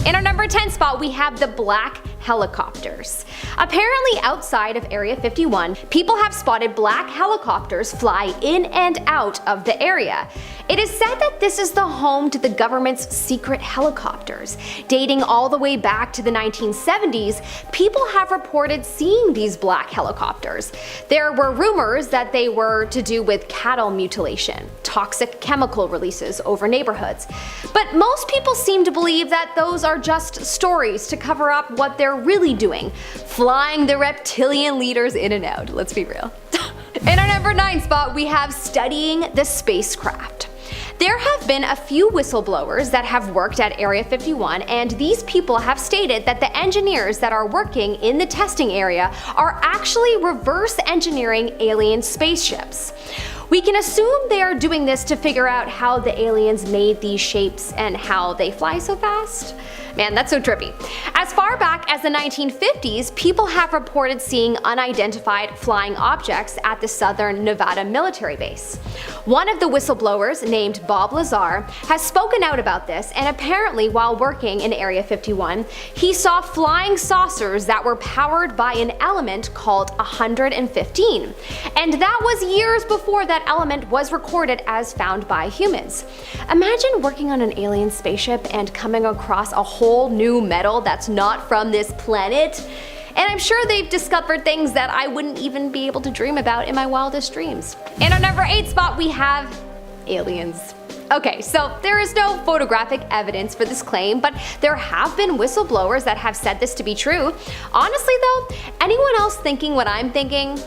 In our number 10 spot, we have the black helicopters. Apparently outside of Area 51, people have spotted black helicopters fly in and out of the area. It is said that this is the home to the government's secret helicopters. Dating all the way back to the 1970s, people have reported seeing these black helicopters. There were rumors that they were to do with cattle mutilation, toxic chemical releases over neighborhoods. But most people seem to believe that those are just stories to cover up what they're really doing, flying the reptilian leaders in and out. Let's be real. In our number 9 spot, we have studying the spacecraft. There have been a few whistleblowers that have worked at Area 51, and these people have stated that the engineers that are working in the testing area are actually reverse engineering alien spaceships. We can assume they are doing this to figure out how the aliens made these shapes and how they fly so fast. Man, that's so trippy. As far back as the 1950s, people have reported seeing unidentified flying objects at the Southern Nevada military base. One of the whistleblowers, named Bob Lazar, has spoken out about this, and apparently while working in Area 51, he saw flying saucers that were powered by an element called 115. And that was years before that element was recorded as found by humans. Imagine working on an alien spaceship and coming across a whole new metal that's not from this planet. And I'm sure they've discovered things that I wouldn't even be able to dream about in my wildest dreams. In our number 8 spot, we have aliens. Okay, so there is no photographic evidence for this claim, but there have been whistleblowers that have said this to be true. Honestly though, anyone else thinking what I'm thinking?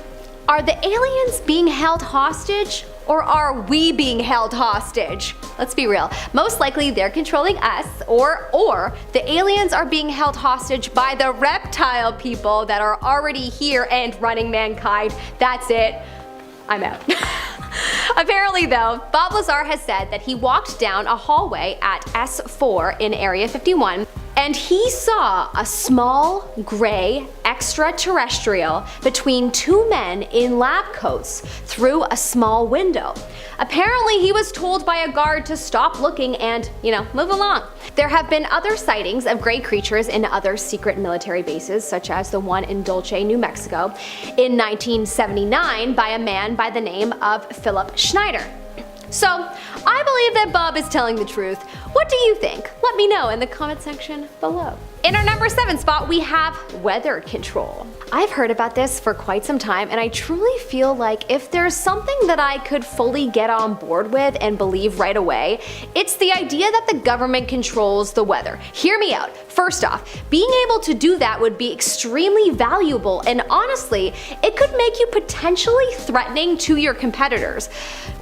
Are the aliens being held hostage? Or are we being held hostage? Let's be real. Most likely they're controlling us, or the aliens are being held hostage by the reptile people that are already here and running mankind. That's it. I'm out. Apparently though, Bob Lazar has said that he walked down a hallway at S4 in Area 51 and he saw a small, gray extraterrestrial between two men in lab coats through a small window. Apparently he was told by a guard to stop looking and, move along. There have been other sightings of gray creatures in other secret military bases, such as the one in Dulce, New Mexico, in 1979 by a man by the name of Philip Schneider. So, I believe that Bob is telling the truth. What do you think? Let me know in the comment section below. In our number 7 spot, we have weather control. I've heard about this for quite some time, and I truly feel like if there's something that I could fully get on board with and believe right away, it's the idea that the government controls the weather. Hear me out. First off, being able to do that would be extremely valuable, and honestly, it could make you potentially threatening to your competitors.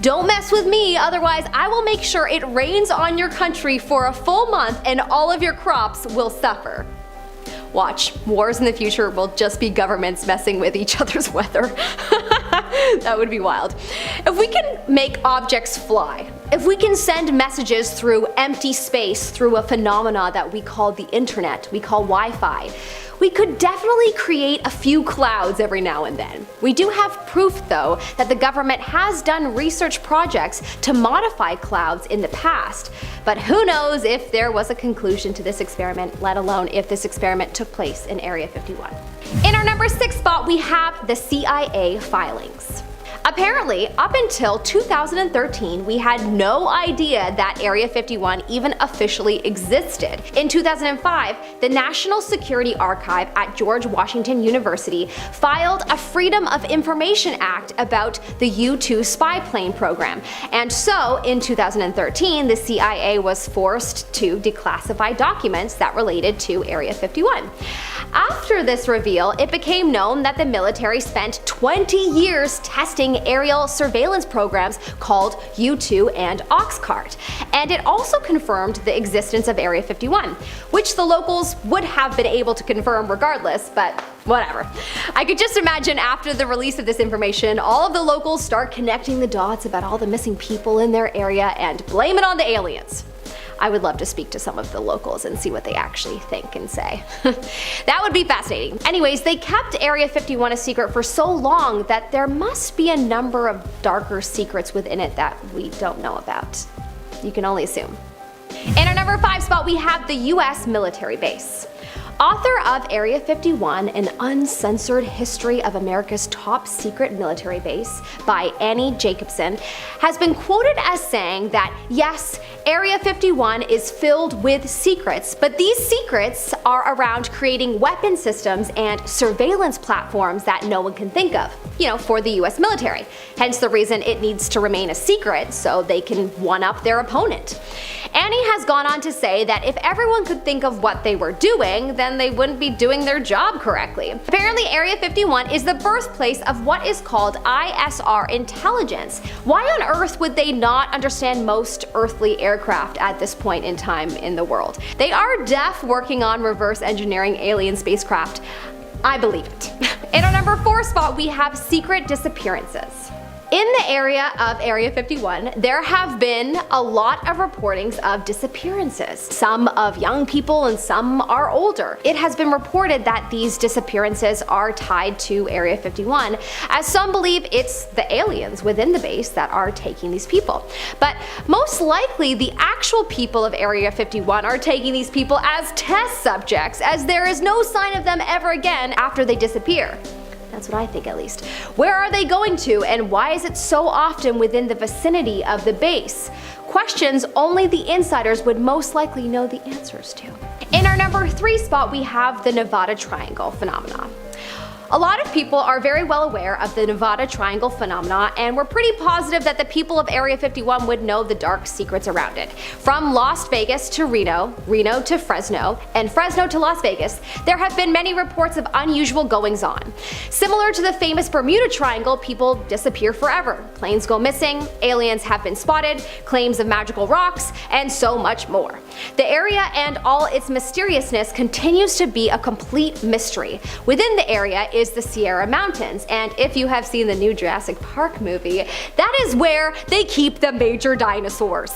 Don't mess with me, otherwise I will make sure it rains on your country for a full month and all of your crops will suffer. Watch, wars in the future will just be governments messing with each other's weather. That would be wild. If we can make objects fly, if we can send messages through empty space through a phenomena that we call the internet, we call Wi-Fi, we could definitely create a few clouds every now and then. We do have proof though that the government has done research projects to modify clouds in the past, but who knows if there was a conclusion to this experiment, let alone if this experiment took place in Area 51. In our number 6 spot, we have the CIA filings. Apparently, up until 2013, we had no idea that Area 51 even officially existed. In 2005, the National Security Archive at George Washington University filed a Freedom of Information Act about the U-2 spy plane program. And so, in 2013, the CIA was forced to declassify documents that related to Area 51. After this reveal, it became known that the military spent 20 years testing aerial surveillance programs called U-2 and Oxcart, and it also confirmed the existence of Area 51, which the locals would have been able to confirm regardless, but whatever. I could just imagine after the release of this information, all of the locals start connecting the dots about all the missing people in their area and blame it on the aliens. I would love to speak to some of the locals and see what they actually think and say. That would be fascinating. Anyways, they kept Area 51 a secret for so long that there must be a number of darker secrets within it that we don't know about. You can only assume. In our number 5 spot, we have the US military base. Author of Area 51, An Uncensored History of America's Top Secret Military Base by Annie Jacobson, has been quoted as saying that yes, Area 51 is filled with secrets, but these secrets are around creating weapon systems and surveillance platforms that no one can think of, for the US military. Hence the reason it needs to remain a secret so they can one-up their opponent. Annie has gone on to say that if everyone could think of what they were doing, then they wouldn't be doing their job correctly. Apparently, Area 51 is the birthplace of what is called ISR intelligence. Why on earth would they not understand most earthly aircraft at this point in time in the world? They are working on reverse engineering alien spacecraft. I believe it. In our number 4 spot, we have secret disappearances. In the area of Area 51, there have been a lot of reportings of disappearances. Some of young people and some are older. It has been reported that these disappearances are tied to Area 51, as some believe it's the aliens within the base that are taking these people. But most likely, the actual people of Area 51 are taking these people as test subjects, as there is no sign of them ever again after they disappear. That's what I think, at least. Where are they going to, and why is it so often within the vicinity of the base? Questions only the insiders would most likely know the answers to. In our number 3 spot, we have the Nevada Triangle phenomena. A lot of people are very well aware of the Nevada Triangle phenomena, and we're pretty positive that the people of Area 51 would know the dark secrets around it. From Las Vegas to Reno, Reno to Fresno, and Fresno to Las Vegas, there have been many reports of unusual goings-on. Similar to the famous Bermuda Triangle, people disappear forever. Planes go missing, aliens have been spotted, claims of magical rocks, and so much more. The area and all its mysteriousness continues to be a complete mystery. Within the area is the Sierra Mountains, and if you have seen the new Jurassic Park movie, that is where they keep the major dinosaurs.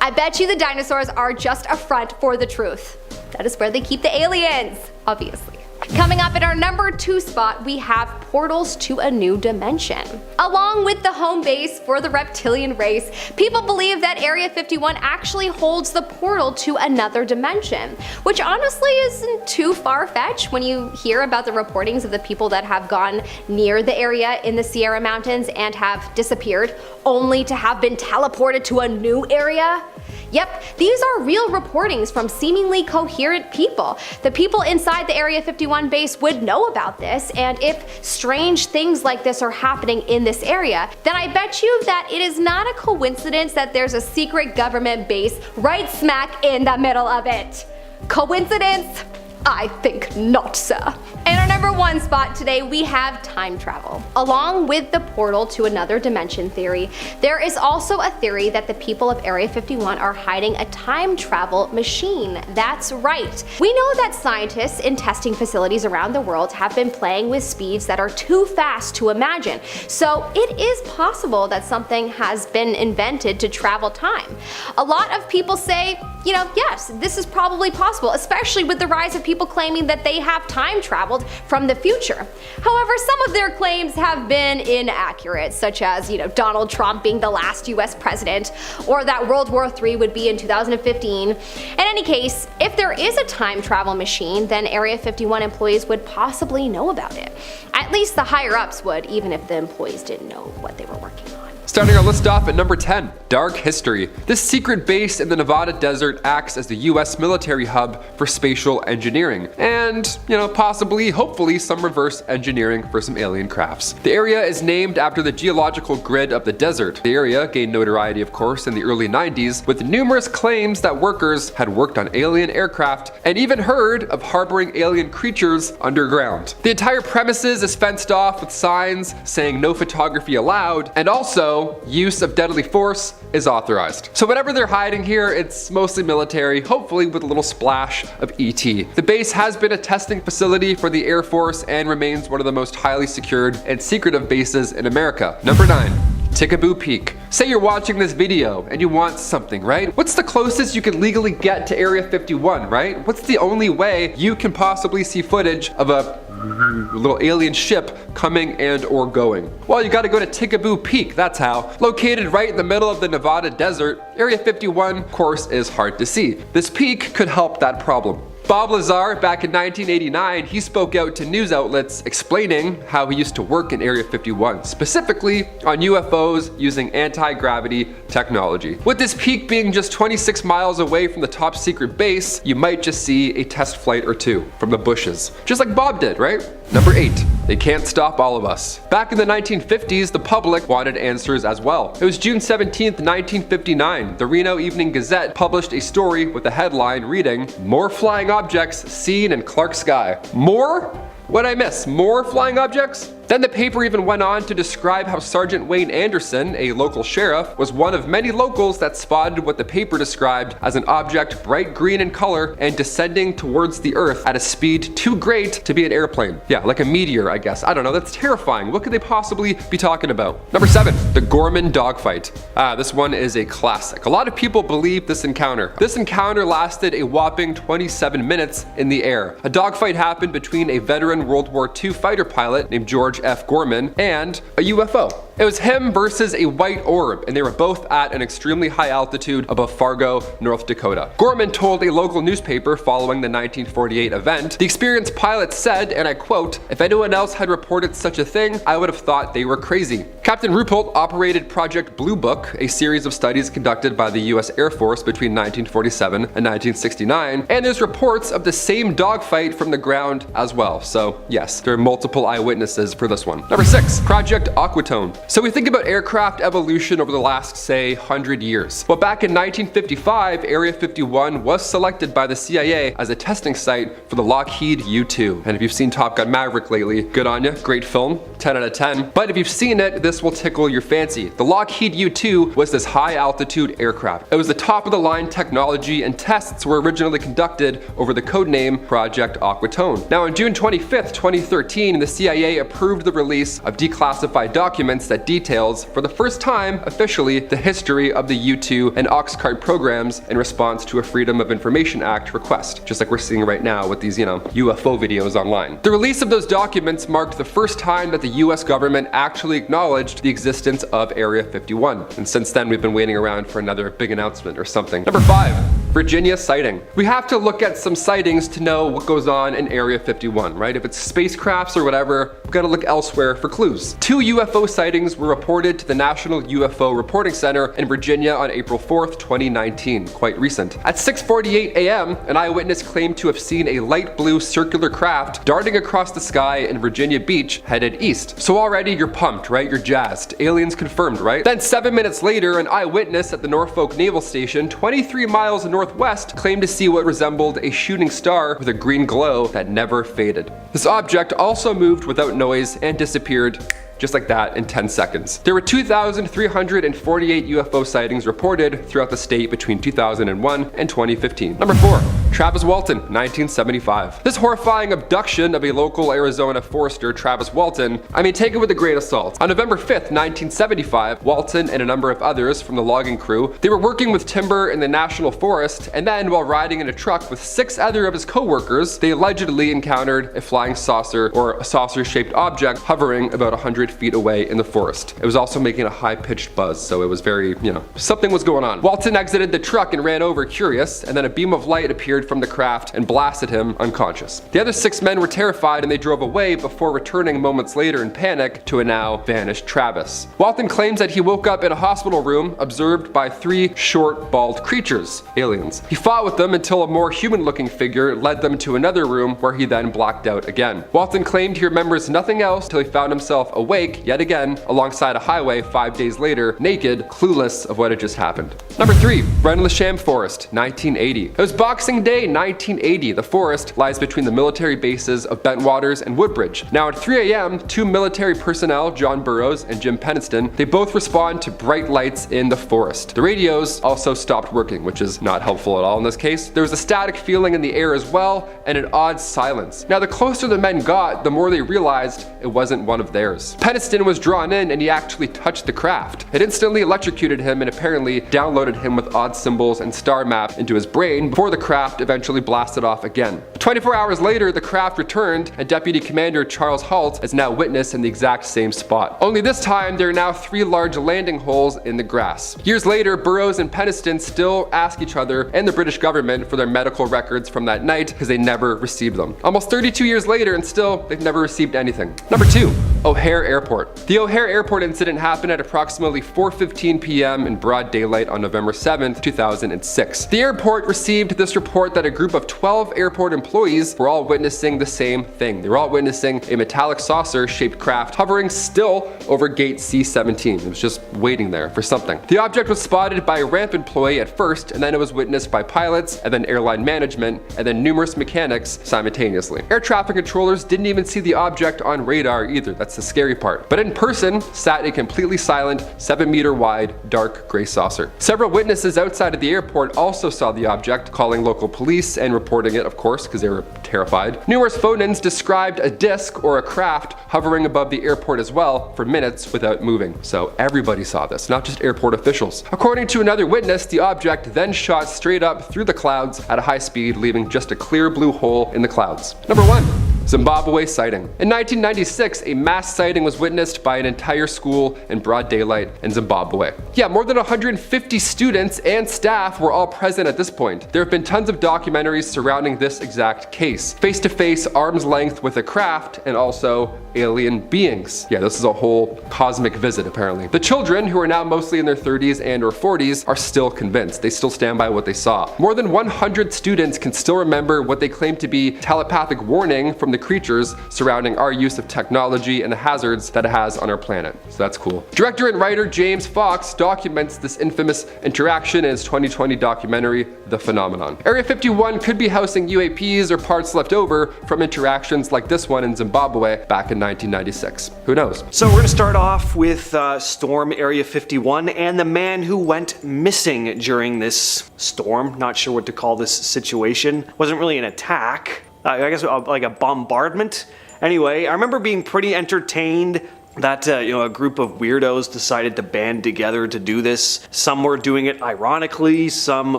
I bet you the dinosaurs are just a front for the truth. That is where they keep the aliens, obviously. Coming up at our number 2 spot, we have portals to a new dimension. Along with the home base for the reptilian race, people believe that Area 51 actually holds the portal to another dimension, which honestly isn't too far-fetched when you hear about the reportings of the people that have gone near the area in the Sierra Mountains and have disappeared, only to have been teleported to a new area. Yep, these are real reportings from seemingly coherent people. The people inside the Area 51 base would know about this, and if strange things like this are happening in this area, then I bet you that it is not a coincidence that there's a secret government base right smack in the middle of it. Coincidence? I think not, sir. In our number 1 spot today, we have time travel. Along with the portal to another dimension theory, there is also a theory that the people of Area 51 are hiding a time travel machine. That's right. We know that scientists in testing facilities around the world have been playing with speeds that are too fast to imagine. So it is possible that something has been invented to travel time. A lot of people say, yes, this is probably possible, especially with the rise of people claiming that they have time traveled from the future. However, some of their claims have been inaccurate, such as, Donald Trump being the last US president, or that World War III would be in 2015. In any case, if there is a time travel machine, then Area 51 employees would possibly know about it. At least the higher ups would, even if the employees didn't know what they were working on. Starting our list off at number 10, Dark History. This secret base in the Nevada desert acts as the US military hub for spatial engineering and, possibly, hopefully, some reverse engineering for some alien crafts. The area is named after the geological grid of the desert. The area gained notoriety, of course, in the early 90s, with numerous claims that workers had worked on alien aircraft and even heard of harboring alien creatures underground. The entire premises is fenced off with signs saying no photography allowed, and also use of deadly force is authorized. So whatever they're hiding here, it's mostly military, hopefully with a little splash of ET. The base has been a testing facility for the Air Force and remains one of the most highly secured and secretive bases in America. Number 9. Tickaboo Peak. Say you're watching this video and you want something, right? What's the closest you can legally get to Area 51, right? What's the only way you can possibly see footage of a little alien ship coming and or going. Well, you gotta go to Tikaboo Peak, that's how. Located right in the middle of the Nevada desert, Area 51, of course, is hard to see. This peak could help that problem. Bob Lazar, back in 1989, he spoke out to news outlets explaining how he used to work in Area 51, specifically on UFOs using anti-gravity technology. With this peak being just 26 miles away from the top secret base, you might just see a test flight or two from the bushes. Just like Bob did, right? Number 8. They can't stop all of us. Back in the 1950s, the public wanted answers as well. It was June 17th, 1959. The Reno Evening Gazette published a story with the headline reading, "More flying objects seen in Clark sky." More? What'd I miss? More flying objects? Then the paper even went on to describe how Sergeant Wayne Anderson, a local sheriff, was one of many locals that spotted what the paper described as an object bright green in color and descending towards the earth at a speed too great to be an airplane. Yeah, like a meteor, I guess. I don't know, that's terrifying. What could they possibly be talking about? Number 7, the Gorman dogfight. This one is a classic. A lot of people believe this encounter. This encounter lasted a whopping 27 minutes in the air. A dogfight happened between a veteran World War II fighter pilot named George F. Gorman and a UFO. It was him versus a white orb, and they were both at an extremely high altitude above Fargo, North Dakota. Gorman told a local newspaper following the 1948 event, "The experienced pilot said, and I quote, 'If anyone else had reported such a thing, I would have thought they were crazy.'" Captain Ruppelt operated Project Blue Book, a series of studies conducted by the US Air Force between 1947 and 1969, and there's reports of the same dogfight from the ground as well. So yes, there are multiple eyewitnesses for this one. Number 6, Project Aquatone. So we think about aircraft evolution over the last, say, 100 years. Well, back in 1955, Area 51 was selected by the CIA as a testing site for the Lockheed U-2. And if you've seen Top Gun Maverick lately, good on you, great film, 10 out of 10. But if you've seen it, this will tickle your fancy. The Lockheed U-2 was this high altitude aircraft. It was the top of the line technology, and tests were originally conducted over the codename Project Aquatone. Now on June 25th, 2013, the CIA approved the release of declassified documents that details, for the first time officially, the history of the U-2 and Oxcart programs in response to a Freedom of Information Act request, just like we're seeing right now with these, UFO videos online. The release of those documents marked the first time that the US government actually acknowledged the existence of Area 51. And since then, we've been waiting around for another big announcement or something. Number 5, Virginia sighting. We have to look at some sightings to know what goes on in Area 51, right? If it's spacecrafts or whatever, we've got to look elsewhere for clues. 2 UFO sightings were reported to the National UFO Reporting Center in Virginia on April 4th, 2019, quite recent. At 6:48 a.m., an eyewitness claimed to have seen a light blue circular craft darting across the sky in Virginia Beach, headed east. So already you're pumped, right? You're jazzed. Aliens confirmed, right? Then 7 minutes later, an eyewitness at the Norfolk Naval Station, 23 miles northwest, claimed to see what resembled a shooting star with a green glow that never faded. This object also moved without noise and disappeared just like that in 10 seconds. There were 2,348 UFO sightings reported throughout the state between 2001 and 2015. Number 4, Travis Walton, 1975. This horrifying abduction of a local Arizona forester, Travis Walton, take it with a grain of salt. On November 5th, 1975, Walton and a number of others from the logging crew, they were working with timber in the National Forest, and then while riding in a truck with 6 other of his co-workers, they allegedly encountered a flying saucer or a saucer-shaped object hovering about 100 feet away in the forest. It was also making a high-pitched buzz, so it was very, something was going on. Walton exited the truck and ran over curious, and then a beam of light appeared from the craft and blasted him unconscious. The other 6 men were terrified and they drove away before returning moments later in panic to a now vanished Travis. Walton claims that he woke up in a hospital room observed by 3 short, bald creatures, aliens. He fought with them until a more human-looking figure led them to another room where he then blacked out again. Walton claimed he remembers nothing else till he found himself awake yet again alongside a highway 5 days later, naked, clueless of what had just happened. Number 3, Rendlesham Forest, 1980. It was Boxing Day, 1980. The forest lies between the military bases of Bentwaters and Woodbridge. Now at 3 a.m., 2 military personnel, John Burroughs and Jim Peniston, they both respond to bright lights in the forest. The radios also stopped working, which is not helpful at all in this case. There was a static feeling in the air as well, and an odd silence. Now the closer the men got, the more they realized it wasn't one of theirs. Peniston was drawn in and he actually touched the craft. It instantly electrocuted him and apparently downloaded him with odd symbols and star maps into his brain before the craft eventually blasted off again. 24 hours later, the craft returned and Deputy Commander Charles Halt is now witness in the exact same spot. Only this time, there are now 3 large landing holes in the grass. Years later, Burroughs and Peniston still ask each other and the British government for their medical records from that night because they never received them. Almost 32 years later and still, they've never received anything. Number 2. O'Hare Airport. The O'Hare Airport incident happened at approximately 4:15 p.m. in broad daylight on November 7th, 2006. The airport received this report that a group of 12 airport employees were all witnessing the same thing. They were all witnessing a metallic saucer-shaped craft hovering still over gate C-17. It was just waiting there for something. The object was spotted by a ramp employee at first, and then it was witnessed by pilots, and then airline management, and then numerous mechanics simultaneously. Air traffic controllers didn't even see the object on radar either. That's the scary part. But in person, sat a completely silent, 7-meter wide, dark gray saucer. Several witnesses outside of the airport also saw the object, calling local police and reporting it, of course, because they were terrified. Numerous phone-ins described a disc or a craft hovering above the airport as well for minutes without moving. So everybody saw this, not just airport officials. According to another witness, the object then shot straight up through the clouds at a high speed, leaving just a clear blue hole in the clouds. Number 1. Zimbabwe sighting. In 1996, a mass sighting was witnessed by an entire school in broad daylight in Zimbabwe. Yeah, more than 150 students and staff were all present at this point. There have been tons of documentaries surrounding this exact case. Face-to-face, arm's length with a craft, and also alien beings. Yeah, this is a whole cosmic visit apparently. The children, who are now mostly in their 30s and or 40s, are still convinced. They still stand by what they saw. More than 100 students can still remember what they claim to be telepathic warning from the creatures surrounding our use of technology and the hazards that it has on our planet. So that's cool. Director and writer James Fox documents this infamous interaction in his 2020 documentary, The Phenomenon. Area 51 could be housing UAPs or parts left over from interactions like this one in Zimbabwe back in 1996. Who knows? So we're going to start off with Storm Area 51 and the man who went missing during this storm. Not sure what to call this situation. Wasn't really an attack. I guess like a bombardment. Anyway, I remember being pretty entertained that a group of weirdos decided to band together to do this. Some were doing it ironically, some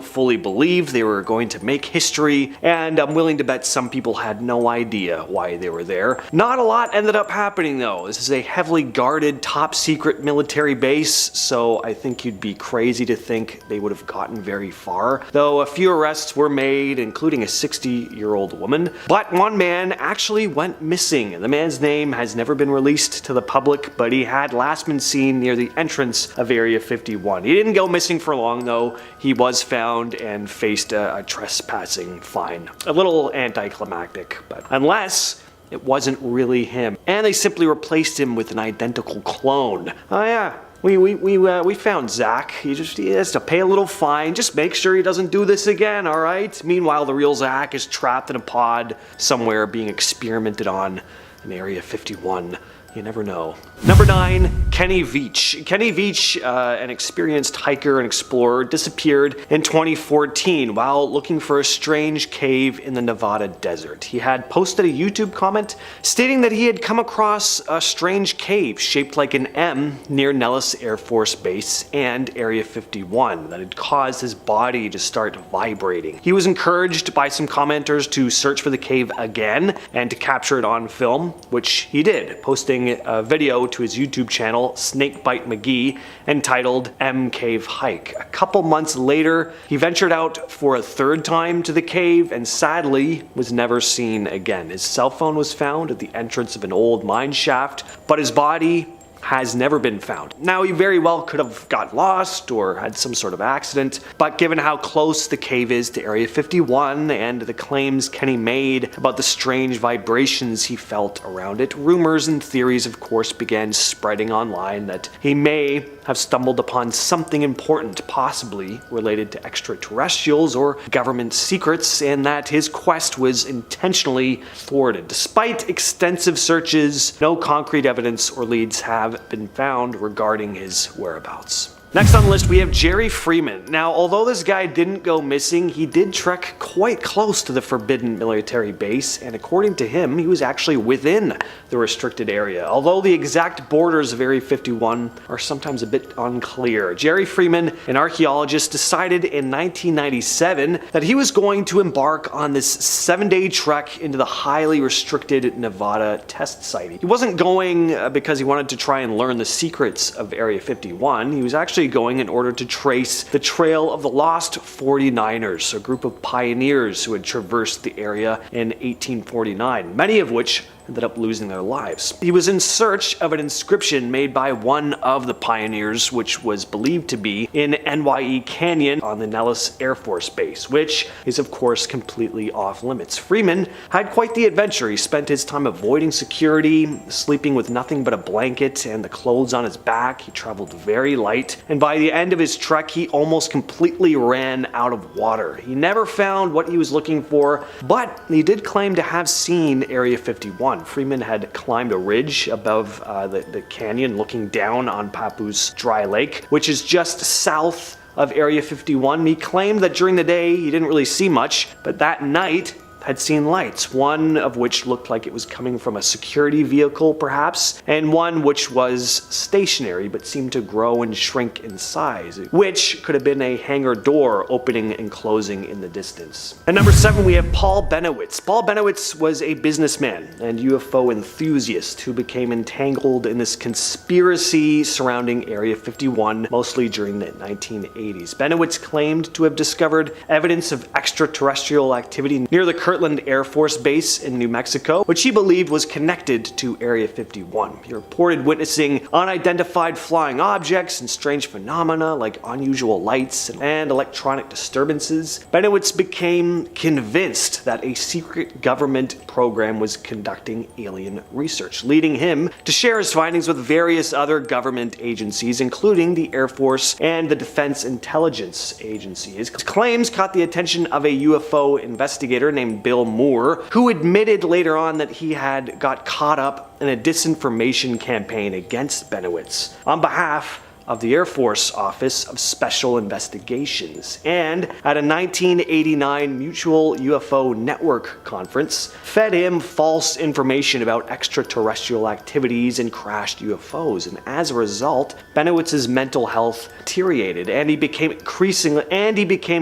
fully believed they were going to make history, and I'm willing to bet some people had no idea why they were there. Not a lot ended up happening though. This is a heavily guarded, top secret military base, so I think you'd be crazy to think they would have gotten very far. Though a few arrests were made, including a 60-year-old woman. But one man actually went missing. The man's name has never been released to the public, but he had last been seen near the entrance of Area 51. He didn't go missing for long though. He was found and faced a trespassing fine. A little anticlimactic, but unless it wasn't really him. And they simply replaced him with an identical clone. Oh yeah. We found Zach. He has to pay a little fine. Just make sure he doesn't do this again, alright? Meanwhile, the real Zach is trapped in a pod somewhere being experimented on in Area 51. You never know. Number 9, Kenny Veach. Kenny Veach, an experienced hiker and explorer, disappeared in 2014 while looking for a strange cave in the Nevada desert. He had posted a YouTube comment stating that he had come across a strange cave shaped like an M near Nellis Air Force Base and Area 51 that had caused his body to start vibrating. He was encouraged by some commenters to search for the cave again and to capture it on film, which he did, posting a video to his YouTube channel, Snakebite McGee, entitled M Cave Hike. A couple months later, he ventured out for a third time to the cave and sadly was never seen again. His cell phone was found at the entrance of an old mine shaft, but his body has never been found. Now, he very well could have got lost or had some sort of accident, but given how close the cave is to Area 51 and the claims Kenny made about the strange vibrations he felt around it, rumors and theories of course began spreading online that he may have stumbled upon something important, possibly related to extraterrestrials or government secrets, and that his quest was intentionally thwarted. Despite extensive searches, no concrete evidence or leads have been found regarding his whereabouts. Next on the list we have Jerry Freeman. Now, although this guy didn't go missing, he did trek quite close to the forbidden military base, and according to him, he was actually within the restricted area. Although the exact borders of Area 51 are sometimes a bit unclear. Jerry Freeman, an archaeologist, decided in 1997 that he was going to embark on this 7-day trek into the highly restricted Nevada test site. He wasn't going because he wanted to try and learn the secrets of Area 51. He was actually going in order to trace the trail of the lost 49ers, a group of pioneers who had traversed the area in 1849, many of which ended up losing their lives. He was in search of an inscription made by one of the pioneers, which was believed to be in NYE Canyon on the Nellis Air Force Base, which is of course completely off limits. Freeman had quite the adventure. He spent his time avoiding security, sleeping with nothing but a blanket and the clothes on his back. He traveled very light, and by the end of his trek, he almost completely ran out of water. He never found what he was looking for, but he did claim to have seen Area 51. Freeman had climbed a ridge above the canyon looking down on Papu's dry lake, which is just south of Area 51. He claimed that during the day he didn't really see much, but that night had seen lights, one of which looked like it was coming from a security vehicle perhaps, and one which was stationary but seemed to grow and shrink in size, which could have been a hangar door opening and closing in the distance. At number 7 we have Paul Benowitz. Paul Benowitz was a businessman and UFO enthusiast who became entangled in this conspiracy surrounding Area 51, mostly during the 1980s. Benowitz claimed to have discovered evidence of extraterrestrial activity near the Kirtland Air Force Base in New Mexico, which he believed was connected to Area 51. He reported witnessing unidentified flying objects and strange phenomena like unusual lights and electronic disturbances. Benowitz became convinced that a secret government program was conducting alien research, leading him to share his findings with various other government agencies, including the Air Force and the Defense Intelligence Agency. His claims caught the attention of a UFO investigator named Bill Moore, who admitted later on that he had got caught up in a disinformation campaign against Benowitz on behalf of the Air Force Office of Special Investigations, and at a 1989 Mutual UFO Network conference, fed him false information about extraterrestrial activities and crashed UFOs, and as a result, Benowitz's mental health deteriorated, and he became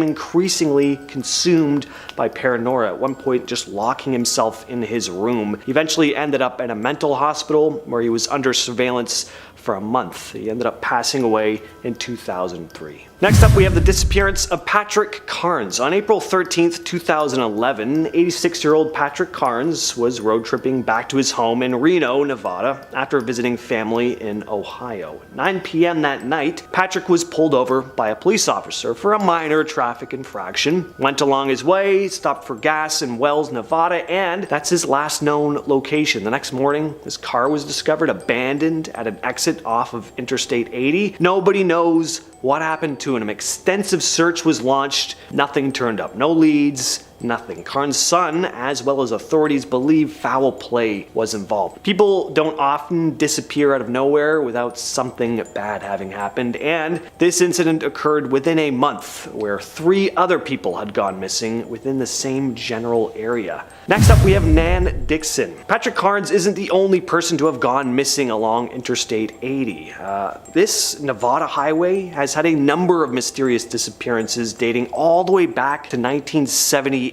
increasingly consumed by paranoia, at one point just locking himself in his room. He eventually ended up in a mental hospital where he was under surveillance for a month. He ended up passing away in 2003. Next up, we have the disappearance of Patrick Carnes. On April 13th, 2011, 86-year-old Patrick Carnes was road tripping back to his home in Reno, Nevada, after visiting family in Ohio. At 9 p.m. that night, Patrick was pulled over by a police officer for a minor traffic infraction, went along his way, stopped for gas in Wells, Nevada, and that's his last known location. The next morning, his car was discovered abandoned at an exit off of Interstate 80. Nobody knows what happened to him. An extensive search was launched. Nothing turned up. No leads. Nothing. Carnes' son, as well as authorities, believe foul play was involved. People don't often disappear out of nowhere without something bad having happened, and this incident occurred within a month, where 3 other people had gone missing within the same general area. Next up, we have Nan Dixon. Patrick Carnes isn't the only person to have gone missing along Interstate 80. This Nevada highway has had a number of mysterious disappearances dating all the way back to 1978.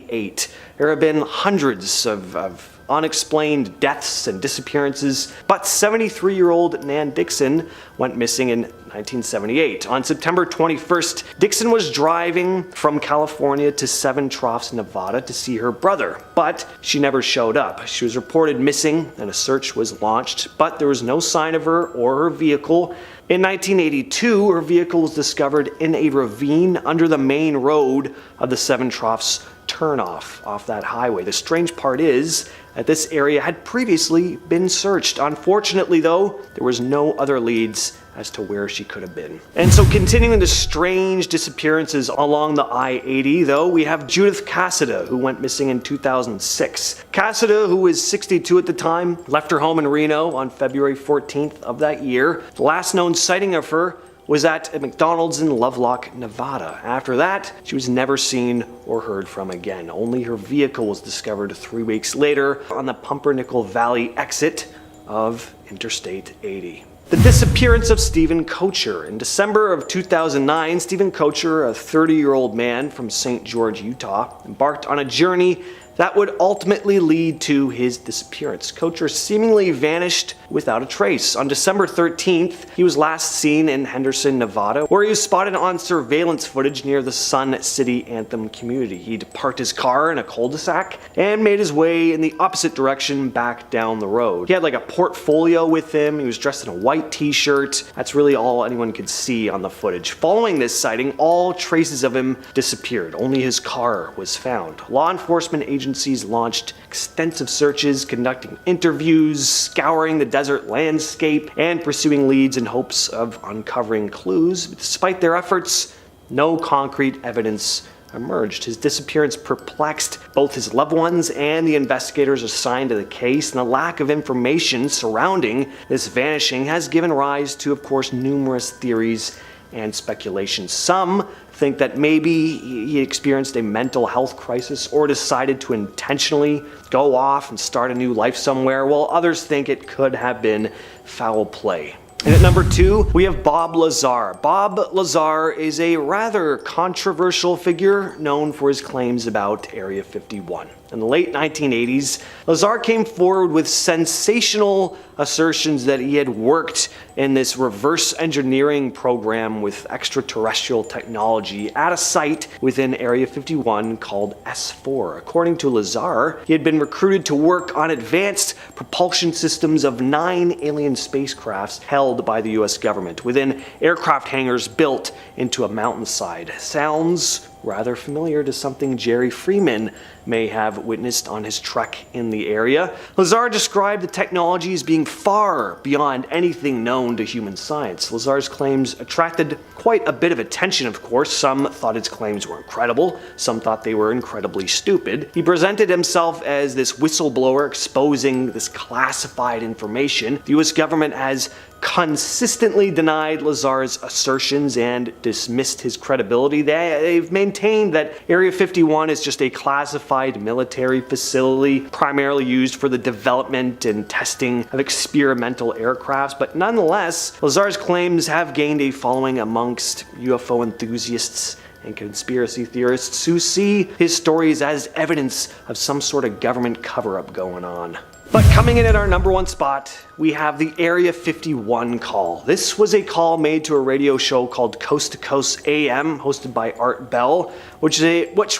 There have been hundreds of unexplained deaths and disappearances, but 73-year-old Nan Dixon went missing in 1978. On September 21st, Dixon was driving from California to Seven Troughs, Nevada to see her brother, but she never showed up. She was reported missing and a search was launched, but there was no sign of her or her vehicle. In 1982, her vehicle was discovered in a ravine under the main road of the Seven Troughs turnoff off that highway. The strange part is that this area had previously been searched. Unfortunately, though, there was no other leads as to where she could have been. And so continuing the strange disappearances along the I-80, though, we have Judith Cassida, who went missing in 2006. Cassida, who was 62 at the time, left her home in Reno on February 14th of that year. The last known sighting of her was at a McDonald's in Lovelock, Nevada. After that, she was never seen or heard from again. Only her vehicle was discovered 3 weeks later on the Pumpernickel Valley exit of Interstate 80. The disappearance of Stephen Kocher. In December of 2009, Stephen Kocher, a 30-year-old man from St. George, Utah, embarked on a journey that would ultimately lead to his disappearance. Kocher seemingly vanished without a trace. On December 13th, he was last seen in Henderson, Nevada, where he was spotted on surveillance footage near the Sun City Anthem community. He'd parked his car in a cul-de-sac and made his way in the opposite direction back down the road. He had like a portfolio with him. He was dressed in a white t-shirt. That's really all anyone could see on the footage. Following this sighting, all traces of him disappeared. Only his car was found. Law enforcement agencies launched extensive searches, conducting interviews, scouring the desert landscape, and pursuing leads in hopes of uncovering clues. Despite their efforts, no concrete evidence emerged. His disappearance perplexed both his loved ones and the investigators assigned to the case, and the lack of information surrounding this vanishing has given rise to, of course, numerous theories and speculation. Some think that maybe he experienced a mental health crisis or decided to intentionally go off and start a new life somewhere, while others think it could have been foul play. And at number 2, we have Bob Lazar. Bob Lazar is a rather controversial figure known for his claims about Area 51. In the late 1980s, Lazar came forward with sensational assertions that he had worked in this reverse engineering program with extraterrestrial technology at a site within Area 51 called S4. According to Lazar, he had been recruited to work on advanced propulsion systems of 9 alien spacecrafts held by the US government within aircraft hangars built into a mountainside. Sounds rather familiar to something Jerry Freeman may have witnessed on his trek in the area. Lazar described the technology as being far beyond anything known to human science. Lazar's claims attracted quite a bit of attention, of course. Some thought his claims were incredible, some thought they were incredibly stupid. He presented himself as this whistleblower exposing this classified information. The US government has consistently denied Lazar's assertions and dismissed his credibility. They've maintained that Area 51 is just a classified military facility primarily used for the development and testing of experimental aircrafts, but nonetheless, Lazar's claims have gained a following amongst UFO enthusiasts and conspiracy theorists who see his stories as evidence of some sort of government cover-up going on. But coming in at our number 1 spot, we have the Area 51 call. This was a call made to a radio show called Coast to Coast AM, hosted by Art Bell, which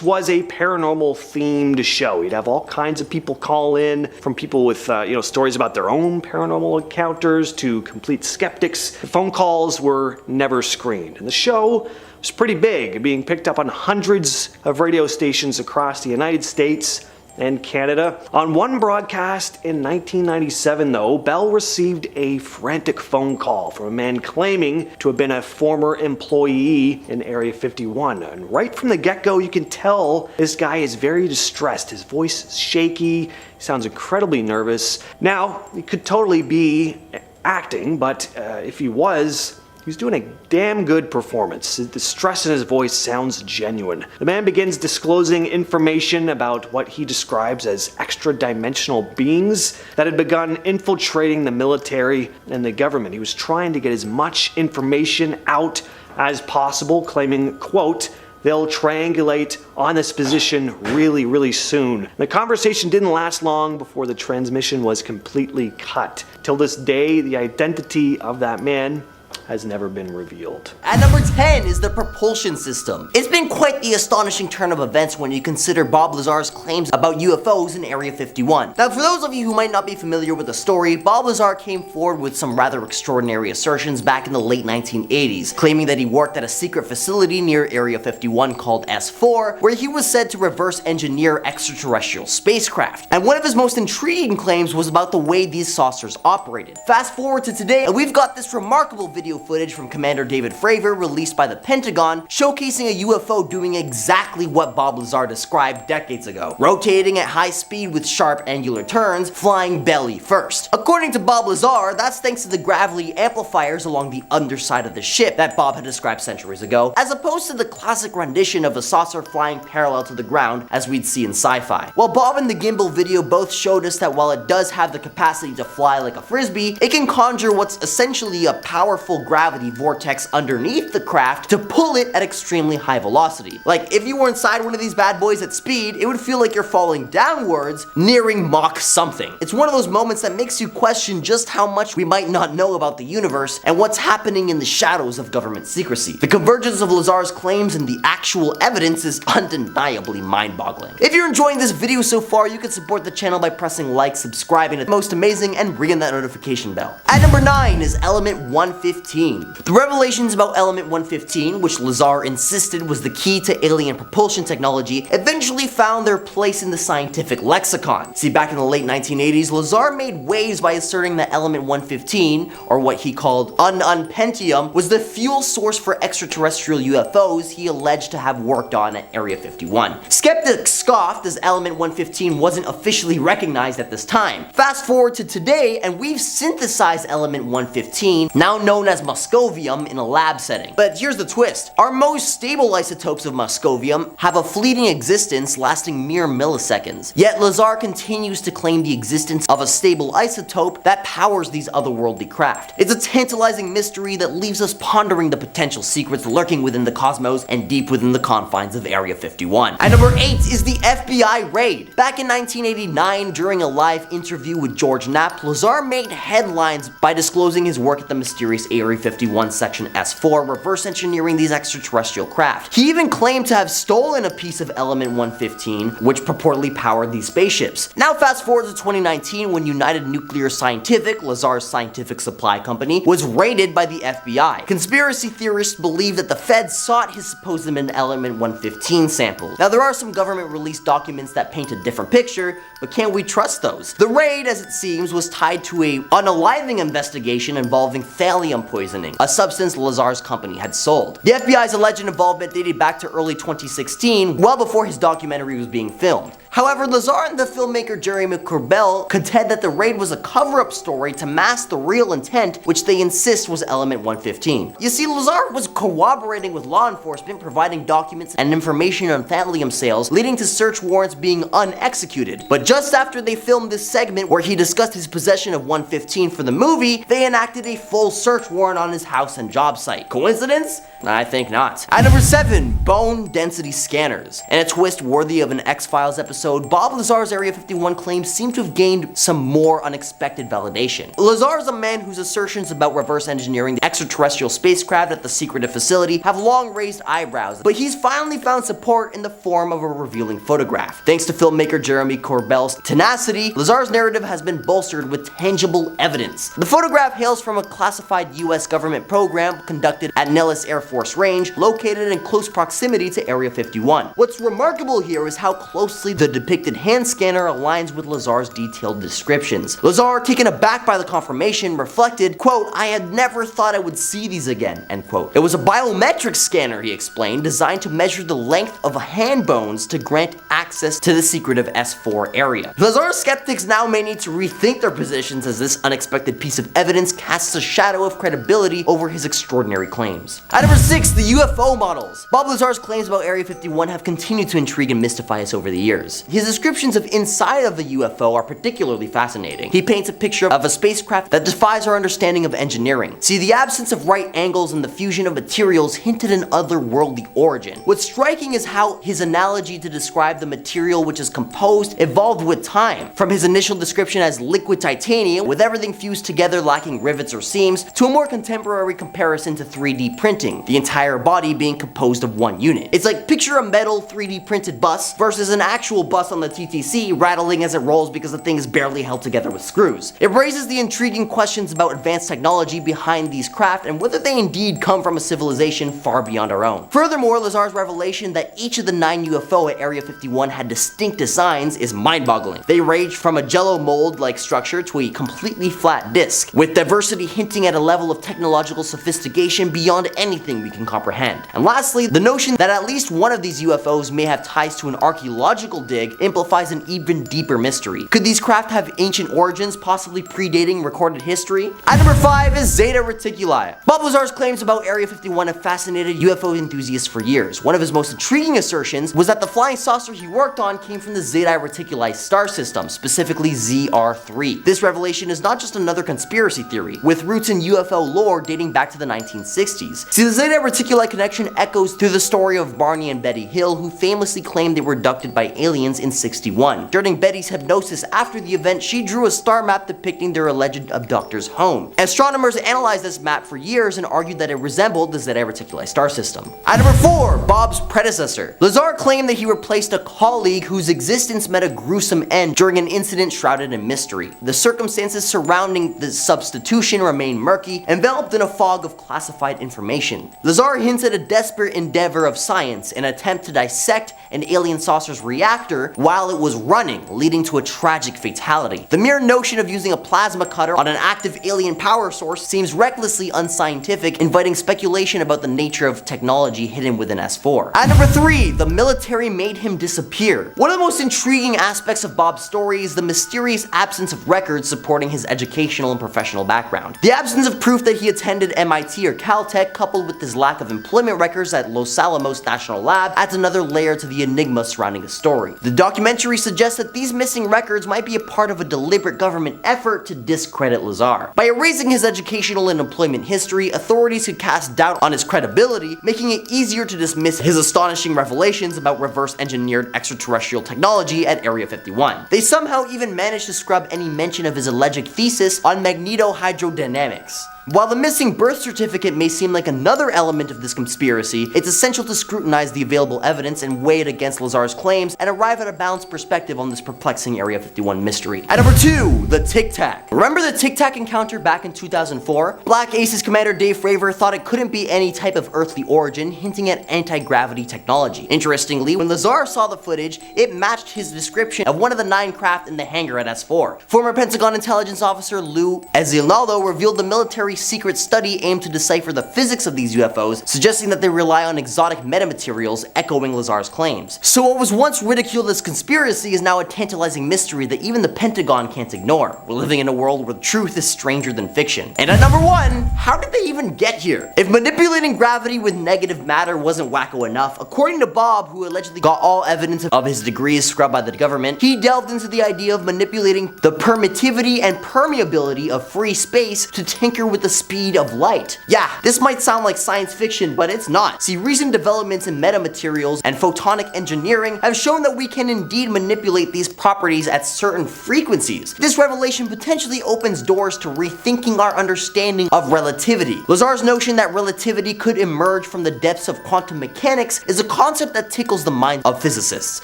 was a paranormal themed show. You'd have all kinds of people call in, from people with stories about their own paranormal encounters to complete skeptics. The phone calls were never screened, and the show was pretty big, being picked up on hundreds of radio stations across the United States and Canada. On one broadcast in 1997, though, Bell received a frantic phone call from a man claiming to have been a former employee in Area 51. And right from the get-go, you can tell this guy is very distressed. His voice is shaky, he sounds incredibly nervous. Now, he could totally be acting, but if he was doing a damn good performance. The stress in his voice sounds genuine. The man begins disclosing information about what he describes as extra-dimensional beings that had begun infiltrating the military and the government. He was trying to get as much information out as possible, claiming, quote, "They'll triangulate on this position really, really soon." The conversation didn't last long before the transmission was completely cut. Till this day, the identity of that man has never been revealed. At number 10 is the propulsion system. It's been quite the astonishing turn of events when you consider Bob Lazar's claims about UFOs in Area 51. Now, for those of you who might not be familiar with the story, Bob Lazar came forward with some rather extraordinary assertions back in the late 1980s, claiming that he worked at a secret facility near Area 51 called S4, where he was said to reverse engineer extraterrestrial spacecraft. And one of his most intriguing claims was about the way these saucers operated. Fast forward to today, and we've got this remarkable video video footage from Commander David Fravor released by the Pentagon showcasing a UFO doing exactly what Bob Lazar described decades ago, rotating at high speed with sharp angular turns, flying belly first. According to Bob Lazar, that's thanks to the gravity amplifiers along the underside of the ship that Bob had described centuries ago, as opposed to the classic rendition of a saucer flying parallel to the ground as we'd see in sci-fi. While Bob and the gimbal video both showed us that while it does have the capacity to fly like a frisbee, it can conjure what's essentially a powerful gravity vortex underneath the craft to pull it at extremely high velocity. Like, if you were inside one of these bad boys at speed, it would feel like you're falling downwards, nearing Mach something. It's one of those moments that makes you question just how much we might not know about the universe and what's happening in the shadows of government secrecy. The convergence of Lazar's claims and the actual evidence is undeniably mind-boggling. If you're enjoying this video so far, you can support the channel by pressing like, subscribing to the most amazing, and ringing that notification bell. At number 9 is Element 115. The revelations about Element 115, which Lazar insisted was the key to alien propulsion technology, eventually found their place in the scientific lexicon. See, back in the late 1980s, Lazar made waves by asserting that Element 115, or what he called unpentium, was the fuel source for extraterrestrial UFOs he alleged to have worked on at Area 51. Skeptics scoffed as Element 115 wasn't officially recognized at this time. Fast forward to today, and we've synthesized Element 115, now known as moscovium, in a lab setting. But here's the twist. Our most stable isotopes of moscovium have a fleeting existence lasting mere milliseconds. Yet Lazar continues to claim the existence of a stable isotope that powers these otherworldly craft. It's a tantalizing mystery that leaves us pondering the potential secrets lurking within the cosmos and deep within the confines of Area 51. At number 8 is the FBI raid. Back in 1989, during a live interview with George Knapp, Lazar made headlines by disclosing his work at the mysterious Area 51 Section S4, reverse engineering these extraterrestrial craft. He even claimed to have stolen a piece of Element 115, which purportedly powered these spaceships. Now fast forward to 2019, when United Nuclear Scientific, Lazar's scientific supply company, was raided by the FBI. Conspiracy theorists believe that the feds sought his supposed Element 115 samples. Now there are some government-released documents that paint a different picture, but can we trust those? The raid, as it seems, was tied to a unaliving investigation involving thallium poisoning, a substance Lazar's company had sold. The FBI's alleged involvement dated back to early 2016, well before his documentary was being filmed. However, Lazar and the filmmaker Jeremy Corbell contend that the raid was a cover-up story to mask the real intent, which they insist was Element 115. You see, Lazar was cooperating with law enforcement, providing documents and information on thallium sales, leading to search warrants being unexecuted. But just after they filmed this segment where he discussed his possession of 115 for the movie, they enacted a full search warrant on his house and job site. Coincidence? I think not. At number 7, bone density scanners. In a twist worthy of an X-Files episode, Bob Lazar's Area 51 claims seem to have gained some more unexpected validation. Lazar is a man whose assertions about reverse engineering the extraterrestrial spacecraft at the secretive facility have long raised eyebrows, but he's finally found support in the form of a revealing photograph. Thanks to filmmaker Jeremy Corbell's tenacity, Lazar's narrative has been bolstered with tangible evidence. The photograph hails from a classified US government program conducted at Nellis Air Force Range, located in close proximity to Area 51. What's remarkable here is how closely the depicted hand scanner aligns with Lazar's detailed descriptions. Lazar, taken aback by the confirmation, reflected, quote, "I had never thought I would see these again," end quote. It was a biometric scanner, he explained, designed to measure the length of hand bones to grant access to the secretive S4 area. Lazar's skeptics now may need to rethink their positions as this unexpected piece of evidence casts a shadow of credibility over his extraordinary claims. At number 6, the UFO models. Bob Lazar's claims about Area 51 have continued to intrigue and mystify us over the years. His descriptions of inside of the UFO are particularly fascinating. He paints a picture of a spacecraft that defies our understanding of engineering. See, the absence of right angles and the fusion of materials hinted an otherworldly origin. What's striking is how his analogy to describe the material which is composed evolved with time, from his initial description as liquid titanium with everything fused together lacking rivets or seams, to a more contemporary comparison to 3D printing, the entire body being composed of one unit. It's like picture a metal 3D printed bus versus an actual bus on the TTC, rattling as it rolls because the thing is barely held together with screws. It raises the intriguing questions about advanced technology behind these craft and whether they indeed come from a civilization far beyond our own. Furthermore, Lazar's revelation that each of the 9 UFO at Area 51 had distinct designs is mind-boggling. They ranged from a jello mold-like structure to a completely flat disc, with diversity hinting at a level of technological sophistication beyond anything we can comprehend. And lastly, the notion that at least one of these UFOs may have ties to an archaeological dig amplifies an even deeper mystery. Could these craft have ancient origins, possibly predating recorded history? At number 5 is Zeta Reticuli. Bob Lazar's claims about Area 51 have fascinated UFO enthusiasts for years. One of his most intriguing assertions was that the flying saucer he worked on came from the Zeta Reticuli star system, specifically ZR3. This revelation is not just another conspiracy theory, with roots in UFO lore dating back to the 1960s. See, the Zeta Reticuli connection echoes through the story of Barney and Betty Hill, who famously claimed they were abducted by aliens in '61. During Betty's hypnosis after the event, she drew a star map depicting their alleged abductor's home. Astronomers analyzed this map for years and argued that it resembled the Zeta Reticuli star system. At number 4, Bob's predecessor. Lazar claimed that he replaced a colleague whose existence met a gruesome end during an incident shrouded in mystery. The circumstances surrounding the substitution remain murky, enveloped in a fog of classified information. Lazar hints at a desperate endeavor of science, an attempt to dissect an alien saucer's reactor while it was running, leading to a tragic fatality. The mere notion of using a plasma cutter on an active alien power source seems recklessly unscientific, inviting speculation about the nature of technology hidden within S4. At number 3, the military made him disappear. One of the most intriguing aspects of Bob's story is the mysterious absence of records supporting his educational and professional background. The absence of proof that he attended MIT or Caltech, coupled with his lack of employment records at Los Alamos National Lab, adds another layer to the enigma surrounding his story. The documentary suggests that these missing records might be a part of a deliberate government effort to discredit Lazar. By erasing his educational and employment history, authorities could cast doubt on his credibility, making it easier to dismiss his astonishing revelations about reverse-engineered extraterrestrial technology at Area 51. They somehow even managed to scrub any mention of his alleged thesis on magnetohydrodynamics. While the missing birth certificate may seem like another element of this conspiracy, it's essential to scrutinize the available evidence and weigh it against Lazar's claims and arrive at a balanced perspective on this perplexing Area 51 mystery. At number 2, the Tic Tac. Remember the Tic Tac encounter back in 2004? Black Aces commander Dave Fravor thought it couldn't be any type of earthly origin, hinting at anti-gravity technology. Interestingly, when Lazar saw the footage, it matched his description of one of the 9 craft in the hangar at S4. Former Pentagon intelligence officer Lou Ezinaldo revealed the military secret study aimed to decipher the physics of these UFOs, suggesting that they rely on exotic metamaterials, echoing Lazar's claims. So what was once ridiculed as conspiracy is now a tantalizing mystery that even the Pentagon can't ignore. We're living in a world where truth is stranger than fiction. And at number 1, how did they even get here? If manipulating gravity with negative matter wasn't wacko enough, according to Bob, who allegedly got all evidence of his degrees scrubbed by the government, he delved into the idea of manipulating the permittivity and permeability of free space to tinker with the speed of light. Yeah, this might sound like science fiction, but it's not. See, recent developments in metamaterials and photonic engineering have shown that we can indeed manipulate these properties at certain frequencies. This revelation potentially opens doors to rethinking our understanding of relativity. Lazar's notion that relativity could emerge from the depths of quantum mechanics is a concept that tickles the mind of physicists.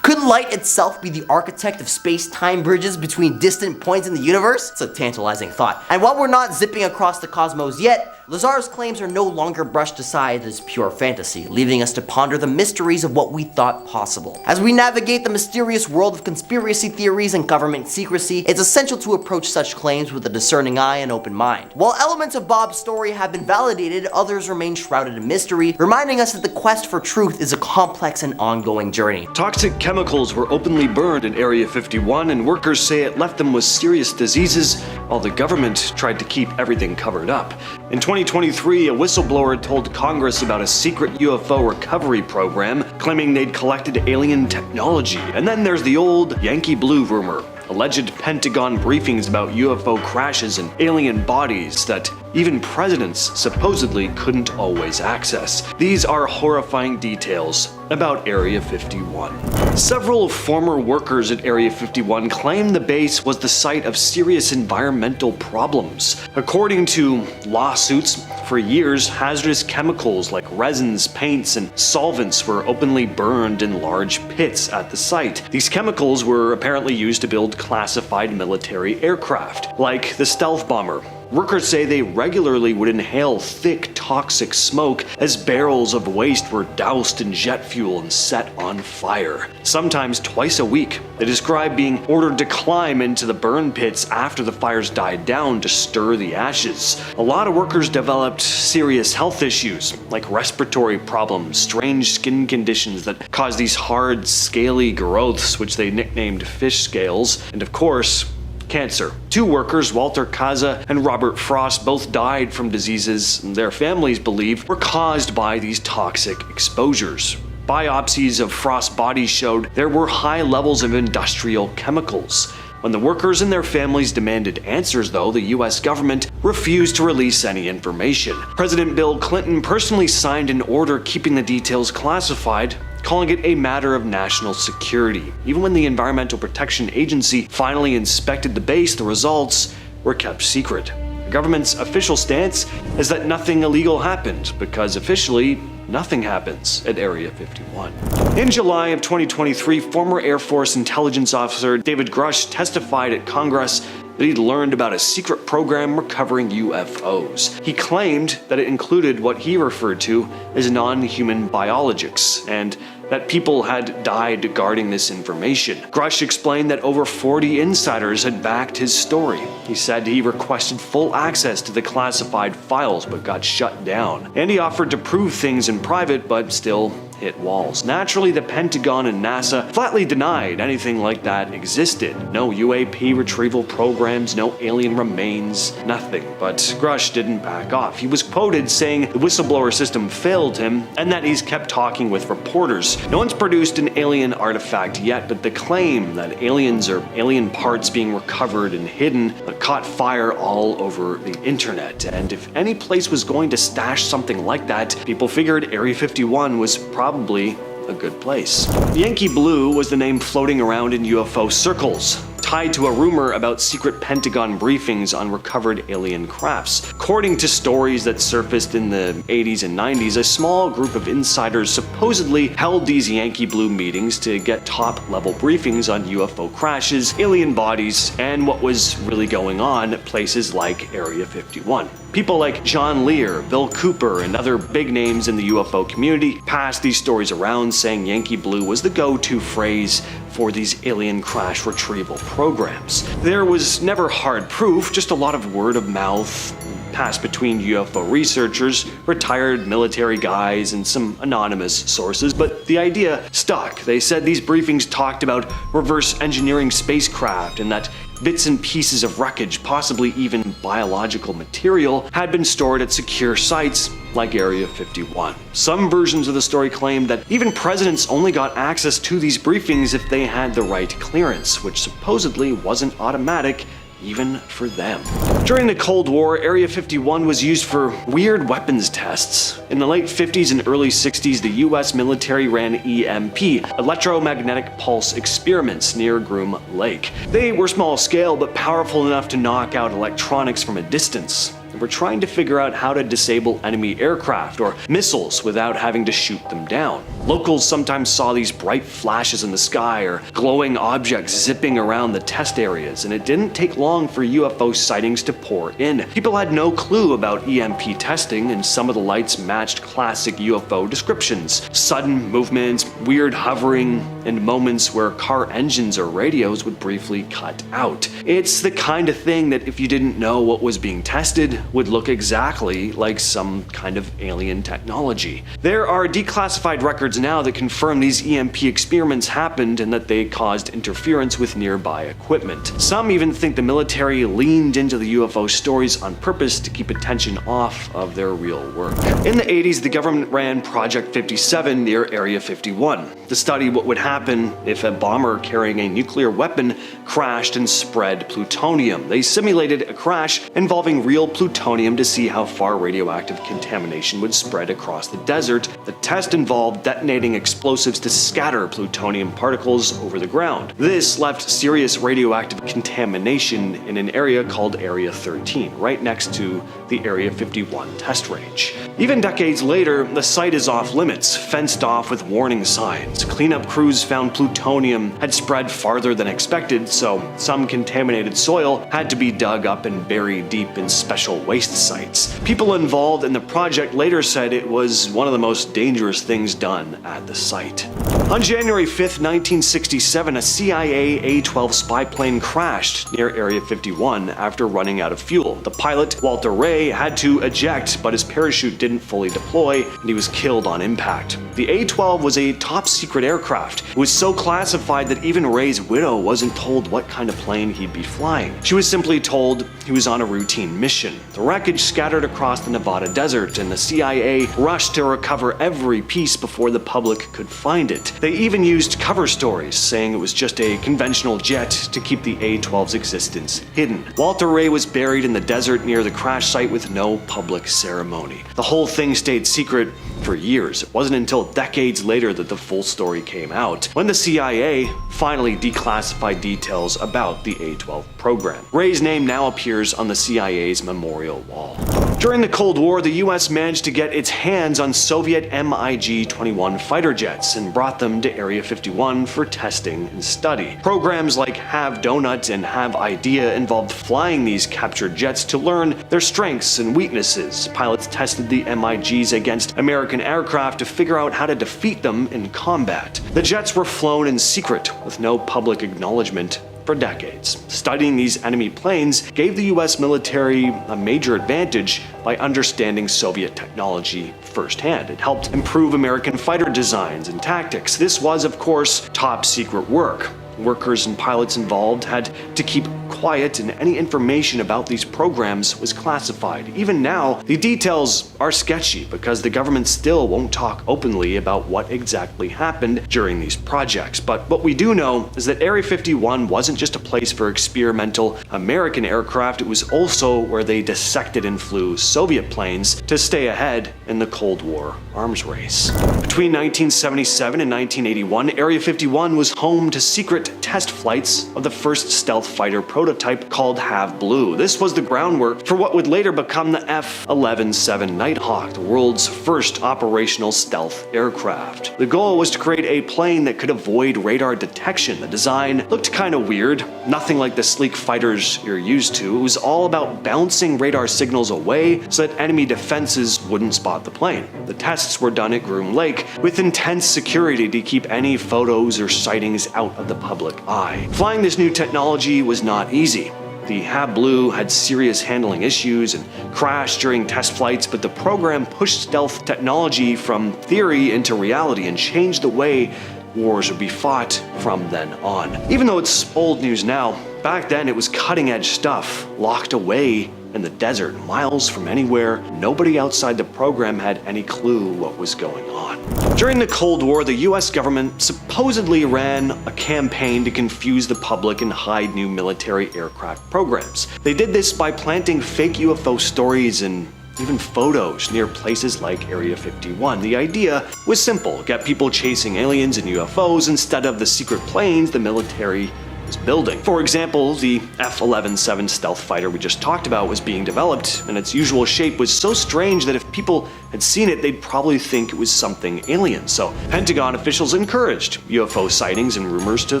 Could light itself be the architect of space-time bridges between distant points in the universe? It's a tantalizing thought. And while we're not zipping across the cosmos yet, Lazar's claims are no longer brushed aside as pure fantasy, leaving us to ponder the mysteries of what we thought possible. As we navigate the mysterious world of conspiracy theories and government secrecy, it's essential to approach such claims with a discerning eye and open mind. While elements of Bob's story have been validated, others remain shrouded in mystery, reminding us that the quest for truth is a complex and ongoing journey. Toxic chemicals were openly burned in Area 51, and workers say it left them with serious diseases, while the government tried to keep everything covered up. In 2023, a whistleblower told Congress about a secret UFO recovery program, claiming they'd collected alien technology. And then there's the old Yankee Blue rumor. Alleged Pentagon briefings about UFO crashes and alien bodies that even presidents supposedly couldn't always access. These are horrifying details about Area 51. Several former workers at Area 51 claim the base was the site of serious environmental problems. According to lawsuits, For years, hazardous chemicals like resins, paints, and solvents were openly burned in large pits at the site. These chemicals were apparently used to build classified military aircraft, like the stealth bomber. Workers say they regularly would inhale thick, toxic smoke as barrels of waste were doused in jet fuel and set on fire. Sometimes twice a week. They describe being ordered to climb into the burn pits after the fires died down to stir the ashes. A lot of workers developed serious health issues, like respiratory problems, strange skin conditions that caused these hard, scaly growths, which they nicknamed fish scales, and of course, cancer. 2 workers, Walter Kaza and Robert Frost, both died from diseases their families believe were caused by these toxic exposures. Biopsies of Frost's body showed there were high levels of industrial chemicals. When the workers and their families demanded answers, though, the US government refused to release any information. President Bill Clinton personally signed an order keeping the details classified, calling it a matter of national security. Even when the Environmental Protection Agency finally inspected the base, the results were kept secret. The government's official stance is that nothing illegal happened, because officially, nothing happens at Area 51. In July of 2023, former Air Force intelligence officer David Grush testified at Congress that he'd learned about a secret program recovering UFOs. He claimed that it included what he referred to as non-human biologics, and that people had died guarding this information. Grush explained that over 40 insiders had backed his story. He said he requested full access to the classified files but got shut down. And he offered to prove things in private but still hit walls. Naturally, the Pentagon and NASA flatly denied anything like that existed. No UAP retrieval programs, no alien remains, nothing. But Grush didn't back off. He was quoted saying the whistleblower system failed him and that he's kept talking with reporters. No one's produced an alien artifact yet, but the claim that aliens or alien parts being recovered and hidden caught fire all over the internet. And if any place was going to stash something like that, people figured Area 51 was probably a good place. Yankee Blue was the name floating around in UFO circles, tied to a rumor about secret Pentagon briefings on recovered alien crafts. According to stories that surfaced in the 80s and 90s, a small group of insiders supposedly held these Yankee Blue meetings to get top-level briefings on UFO crashes, alien bodies, and what was really going on at places like Area 51. People like John Lear, Bill Cooper, and other big names in the UFO community passed these stories around, saying Yankee Blue was the go-to phrase for these alien crash retrieval programs. There was never hard proof, just a lot of word of mouth passed between UFO researchers, retired military guys, and some anonymous sources, but the idea stuck. They said these briefings talked about reverse engineering spacecraft and that bits and pieces of wreckage, possibly even biological material, had been stored at secure sites like Area 51. Some versions of the story claimed that even presidents only got access to these briefings if they had the right clearance, which supposedly wasn't automatic even for them. During the Cold War, Area 51 was used for weird weapons tests. In the late 50s and early 60s, the US military ran EMP, electromagnetic pulse experiments, near Groom Lake. They were small scale but powerful enough to knock out electronics from a distance. They were trying to figure out how to disable enemy aircraft or missiles without having to shoot them down. Locals sometimes saw these bright flashes in the sky or glowing objects zipping around the test areas, and it didn't take long for UFO sightings to pour in. People had no clue about EMP testing, and some of the lights matched classic UFO descriptions. Sudden movements, weird hovering, and moments where car engines or radios would briefly cut out. It's the kind of thing that if you didn't know what was being tested, would look exactly like some kind of alien technology. There are declassified records now that confirm these EMP experiments happened and that they caused interference with nearby equipment. Some even think the military leaned into the UFO stories on purpose to keep attention off of their real work. In the 80s, the government ran Project 57 near Area 51 to study what would happen if a bomber carrying a nuclear weapon crashed and spread plutonium. They simulated a crash involving real plutonium to see how far radioactive contamination would spread across the desert. The test involved detonating detonating explosives to scatter plutonium particles over the ground. This left serious radioactive contamination in an area called Area 13, right next to the Area 51 test range. Even decades later, the site is off limits, fenced off with warning signs. Cleanup crews found plutonium had spread farther than expected, so some contaminated soil had to be dug up and buried deep in special waste sites. People involved in the project later said it was one of the most dangerous things done at the site. On January 5, 1967, a CIA A-12 spy plane crashed near Area 51 after running out of fuel. The pilot, Walter Ray, had to eject, but his parachute didn't fully deploy, and he was killed on impact. The A-12 was a top-secret aircraft. It was so classified that even Ray's widow wasn't told what kind of plane he'd be flying. She was simply told he was on a routine mission. The wreckage scattered across the Nevada desert, and the CIA rushed to recover every piece before the public could find it. They even used cover stories, saying it was just a conventional jet to keep the A-12's existence hidden. Walter Ray was buried in the desert near the crash site with no public ceremony. The whole thing stayed secret for years. It wasn't until decades later that the full story came out, when the CIA finally declassified details about the A-12 program. Ray's name now appears on the CIA's memorial wall. During the Cold War, the US managed to get its hands on Soviet MiG-21 fighter jets and brought them to Area 51 for testing and study. Programs like Have Donut and Have Idea involved flying these captured jets to learn their strengths and weaknesses. Pilots tested the MiGs against American aircraft to figure out how to defeat them in combat. The jets were flown in secret with no public acknowledgement for decades. Studying these enemy planes gave the US military a major advantage by understanding Soviet technology firsthand. It helped improve American fighter designs and tactics. This was, of course, top secret work. Workers and pilots involved had to keep quiet, and any information about these programs was classified. Even now, the details are sketchy because the government still won't talk openly about what exactly happened during these projects. But what we do know is that Area 51 wasn't just a place for experimental American aircraft, it was also where they dissected and flew Soviet planes to stay ahead in the Cold War arms race. Between 1977 and 1981, Area 51 was home to secret test flights of the first stealth fighter prototype called Have Blue. This was the groundwork for what would later become the F-11-7 Nighthawk, the world's first operational stealth aircraft. The goal was to create a plane that could avoid radar detection. The design looked kind of weird, nothing like the sleek fighters you're used to. It was all about bouncing radar signals away so that enemy defenses wouldn't spot the plane. The tests were done at Groom Lake with intense security to keep any photos or sightings out of the public eye. Flying this new technology was not easy. The Have Blue had serious handling issues and crashed during test flights, but the program pushed stealth technology from theory into reality and changed the way wars would be fought from then on. Even though it's old news now, back then it was cutting-edge stuff, locked away in the desert, miles from anywhere. Nobody outside the program had any clue what was going on. During the Cold War, the US government supposedly ran a campaign to confuse the public and hide new military aircraft programs. They did this by planting fake UFO stories and even photos near places like Area 51. The idea was simple: get people chasing aliens and UFOs instead of the secret planes the military was building. For example, the F-11-7 stealth fighter we just talked about was being developed, and its usual shape was so strange that if people had seen it, they'd probably think it was something alien. So Pentagon officials encouraged UFO sightings and rumors to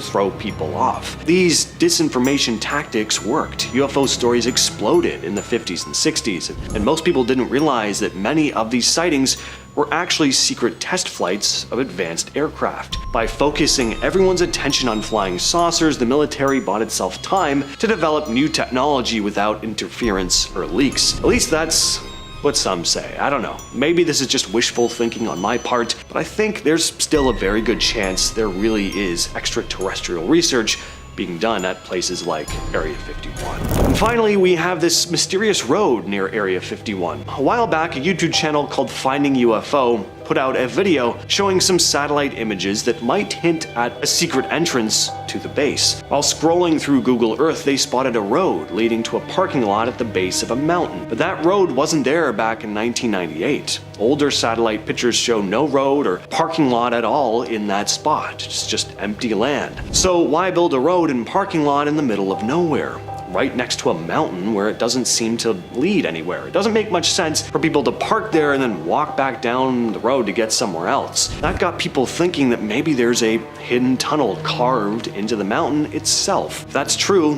throw people off. These disinformation tactics worked. UFO stories exploded in the 50s and 60s, and most people didn't realize that many of these sightings were actually secret test flights of advanced aircraft. By focusing everyone's attention on flying saucers, the military bought itself time to develop new technology without interference or leaks. At least that's what some say. I don't know. Maybe this is just wishful thinking on my part, but I think there's still a very good chance there really is extraterrestrial research being done at places like Area 51. And finally, we have this mysterious road near Area 51. A while back, a YouTube channel called Finding UFO put out a video showing some satellite images that might hint at a secret entrance to the base. While scrolling through Google Earth, they spotted a road leading to a parking lot at the base of a mountain. But that road wasn't there back in 1998. Older satellite pictures show no road or parking lot at all in that spot. It's just empty land. So why build a road and parking lot in the middle of nowhere, right next to a mountain where it doesn't seem to lead anywhere? It doesn't make much sense for people to park there and then walk back down the road to get somewhere else. That got people thinking that maybe there's a hidden tunnel carved into the mountain itself. If that's true,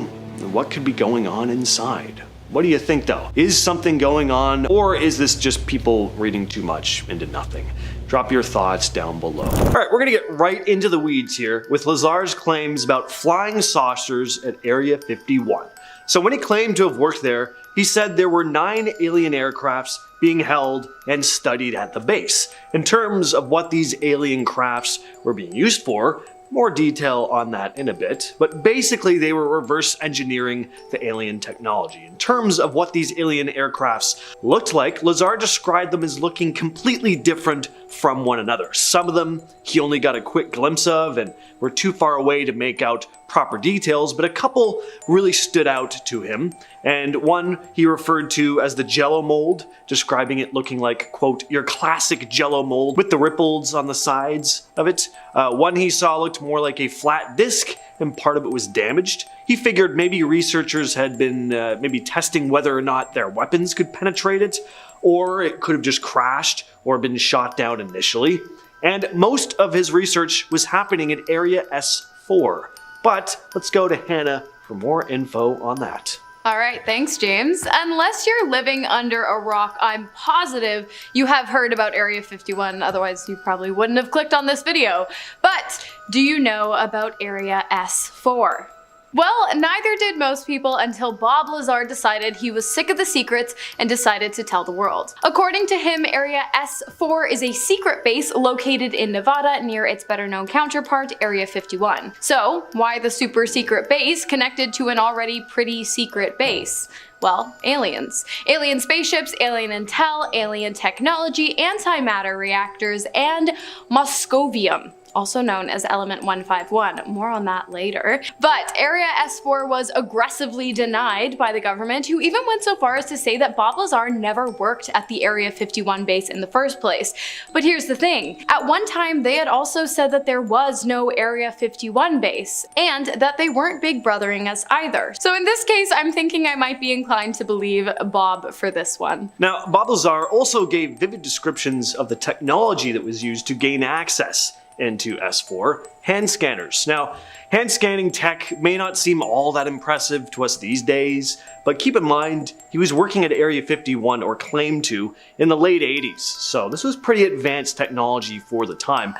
what could be going on inside? What do you think though? Is something going on, or is this just people reading too much into nothing? Drop your thoughts down below. Alright, we're gonna get right into the weeds here with Lazar's claims about flying saucers at Area 51. So when he claimed to have worked there, he said there were 9 alien aircrafts being held and studied at the base. In terms of what these alien crafts were being used for, more detail on that in a bit, but basically they were reverse engineering the alien technology. In terms of what these alien aircrafts looked like, Lazar described them as looking completely different from one another. Some of them he only got a quick glimpse of and were too far away to make out proper details, but a couple really stood out to him, and one he referred to as the Jello mold, describing it looking like, quote, your classic Jello mold with the ripples on the sides of it. One he saw looked more like a flat disc, and part of it was damaged. He figured maybe researchers had been maybe testing whether or not their weapons could penetrate it, or it could have just crashed or been shot down initially. And most of his research was happening at Area S4. But let's go to Hannah for more info on that. Alright, thanks James. Unless you're living under a rock, I'm positive you have heard about Area 51, otherwise you probably wouldn't have clicked on this video. But do you know about Area S4? Well, neither did most people until Bob Lazar decided he was sick of the secrets and decided to tell the world. According to him, Area S4 is a secret base located in Nevada near its better known counterpart, Area 51. So, why the super secret base connected to an already pretty secret base? Well, aliens. Alien spaceships, alien intel, alien technology, antimatter reactors, and Moscovium, also known as Element 151. More on that later. But Area S4 was aggressively denied by the government, who even went so far as to say that Bob Lazar never worked at the Area 51 base in the first place. But here's the thing. At one time, they had also said that there was no Area 51 base, and that they weren't big brothering us either. So in this case, I'm thinking I might be inclined to believe Bob for this one. Now, Bob Lazar also gave vivid descriptions of the technology that was used to gain access into S4, hand scanners. Now, hand scanning tech may not seem all that impressive to us these days, but keep in mind, he was working at Area 51, or claimed to, in the late 80s, so this was pretty advanced technology for the time.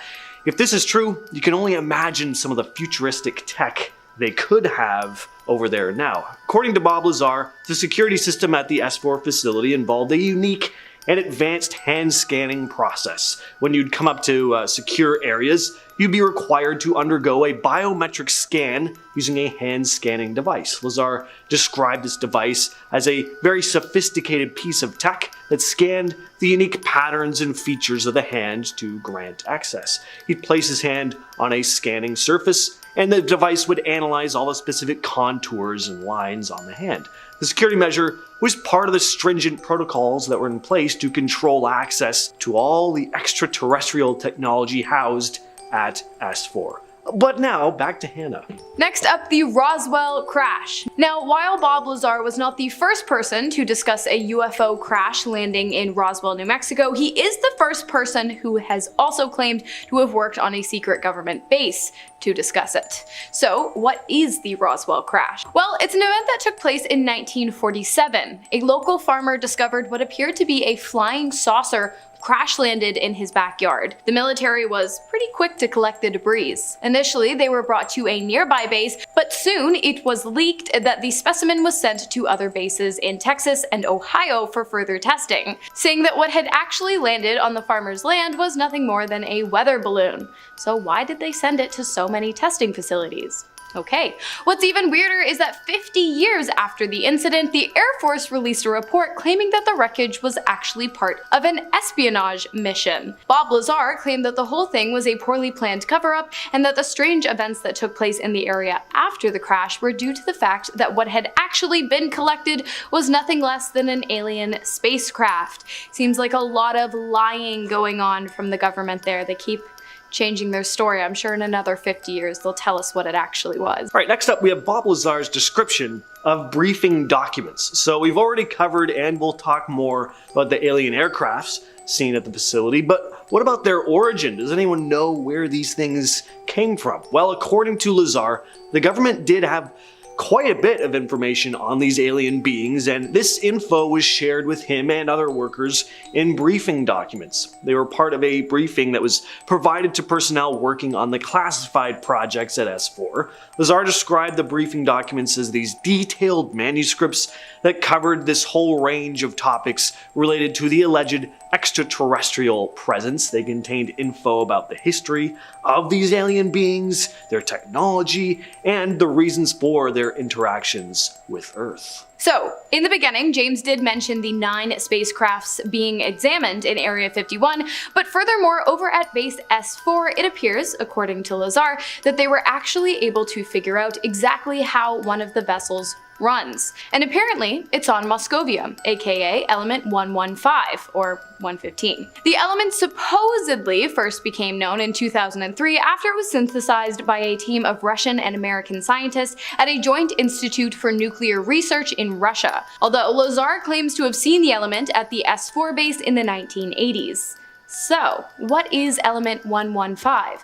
If this is true, you can only imagine some of the futuristic tech they could have over there now. According to Bob Lazar, the security system at the S4 facility involved a unique and advanced hand scanning process. When you'd come up to secure areas, you'd be required to undergo a biometric scan using a hand scanning device. Lazar described this device as a very sophisticated piece of tech that scanned the unique patterns and features of the hand to grant access. He'd place his hand on a scanning surface, and the device would analyze all the specific contours and lines on the hand. The security measure was part of the stringent protocols that were in place to control access to all the extraterrestrial technology housed at S4. But now, back to Hannah. Next up, the Roswell crash. Now, while Bob Lazar was not the first person to discuss a UFO crash landing in Roswell, New Mexico, he is the first person who has also claimed to have worked on a secret government base to discuss it. So, what is the Roswell crash? Well, it's an event that took place in 1947. A local farmer discovered what appeared to be a flying saucer crash landed in his backyard. The military was pretty quick to collect the debris. Initially, they were brought to a nearby base, but soon it was leaked that the specimen was sent to other bases in Texas and Ohio for further testing, saying that what had actually landed on the farmer's land was nothing more than a weather balloon. So why did they send it to so many testing facilities? Okay, what's even weirder is that 50 years after the incident, the Air Force released a report claiming that the wreckage was actually part of an espionage mission. Bob Lazar claimed that the whole thing was a poorly planned cover-up and that the strange events that took place in the area after the crash were due to the fact that what had actually been collected was nothing less than an alien spacecraft. Seems like a lot of lying going on from the government there. They keep changing their story. I'm sure in another 50 years they'll tell us what it actually was. All right, next up we have Bob Lazar's description of briefing documents. So we've already covered, and we'll talk more about the alien aircrafts seen at the facility, but what about their origin? Does anyone know where these things came from? Well, according to Lazar, the government did have quite a bit of information on these alien beings, and this info was shared with him and other workers in briefing documents. They were part of a briefing that was provided to personnel working on the classified projects at S4. Lazar described the briefing documents as these detailed manuscripts that covered this whole range of topics related to the alleged extraterrestrial presence. They contained info about the history of these alien beings, their technology, and the reasons for their interactions with Earth. So, in the beginning, James did mention the 9 spacecrafts being examined in Area 51, but furthermore, over at Base S4, it appears, according to Lazar, that they were actually able to figure out exactly how one of the vessels runs. And apparently, it's on Moscovia, aka element 115, or 115. The element supposedly first became known in 2003 after it was synthesized by a team of Russian and American scientists at a joint institute for nuclear research in Russia, although Lazar claims to have seen the element at the S4 base in the 1980s. So, what is element 115?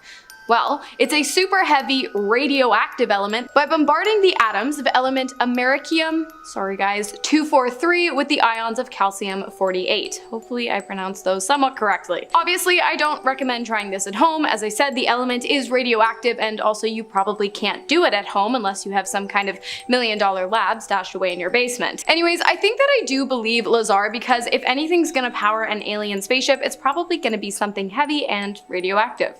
Well, it's a super heavy radioactive element by bombarding the atoms of element americium, 243 with the ions of calcium 48. Hopefully I pronounced those somewhat correctly. Obviously, I don't recommend trying this at home. As I said, the element is radioactive, and also you probably can't do it at home unless you have some kind of $1,000,000 lab stashed away in your basement. Anyways, I think that I do believe Lazar, because if anything's gonna power an alien spaceship, it's probably gonna be something heavy and radioactive.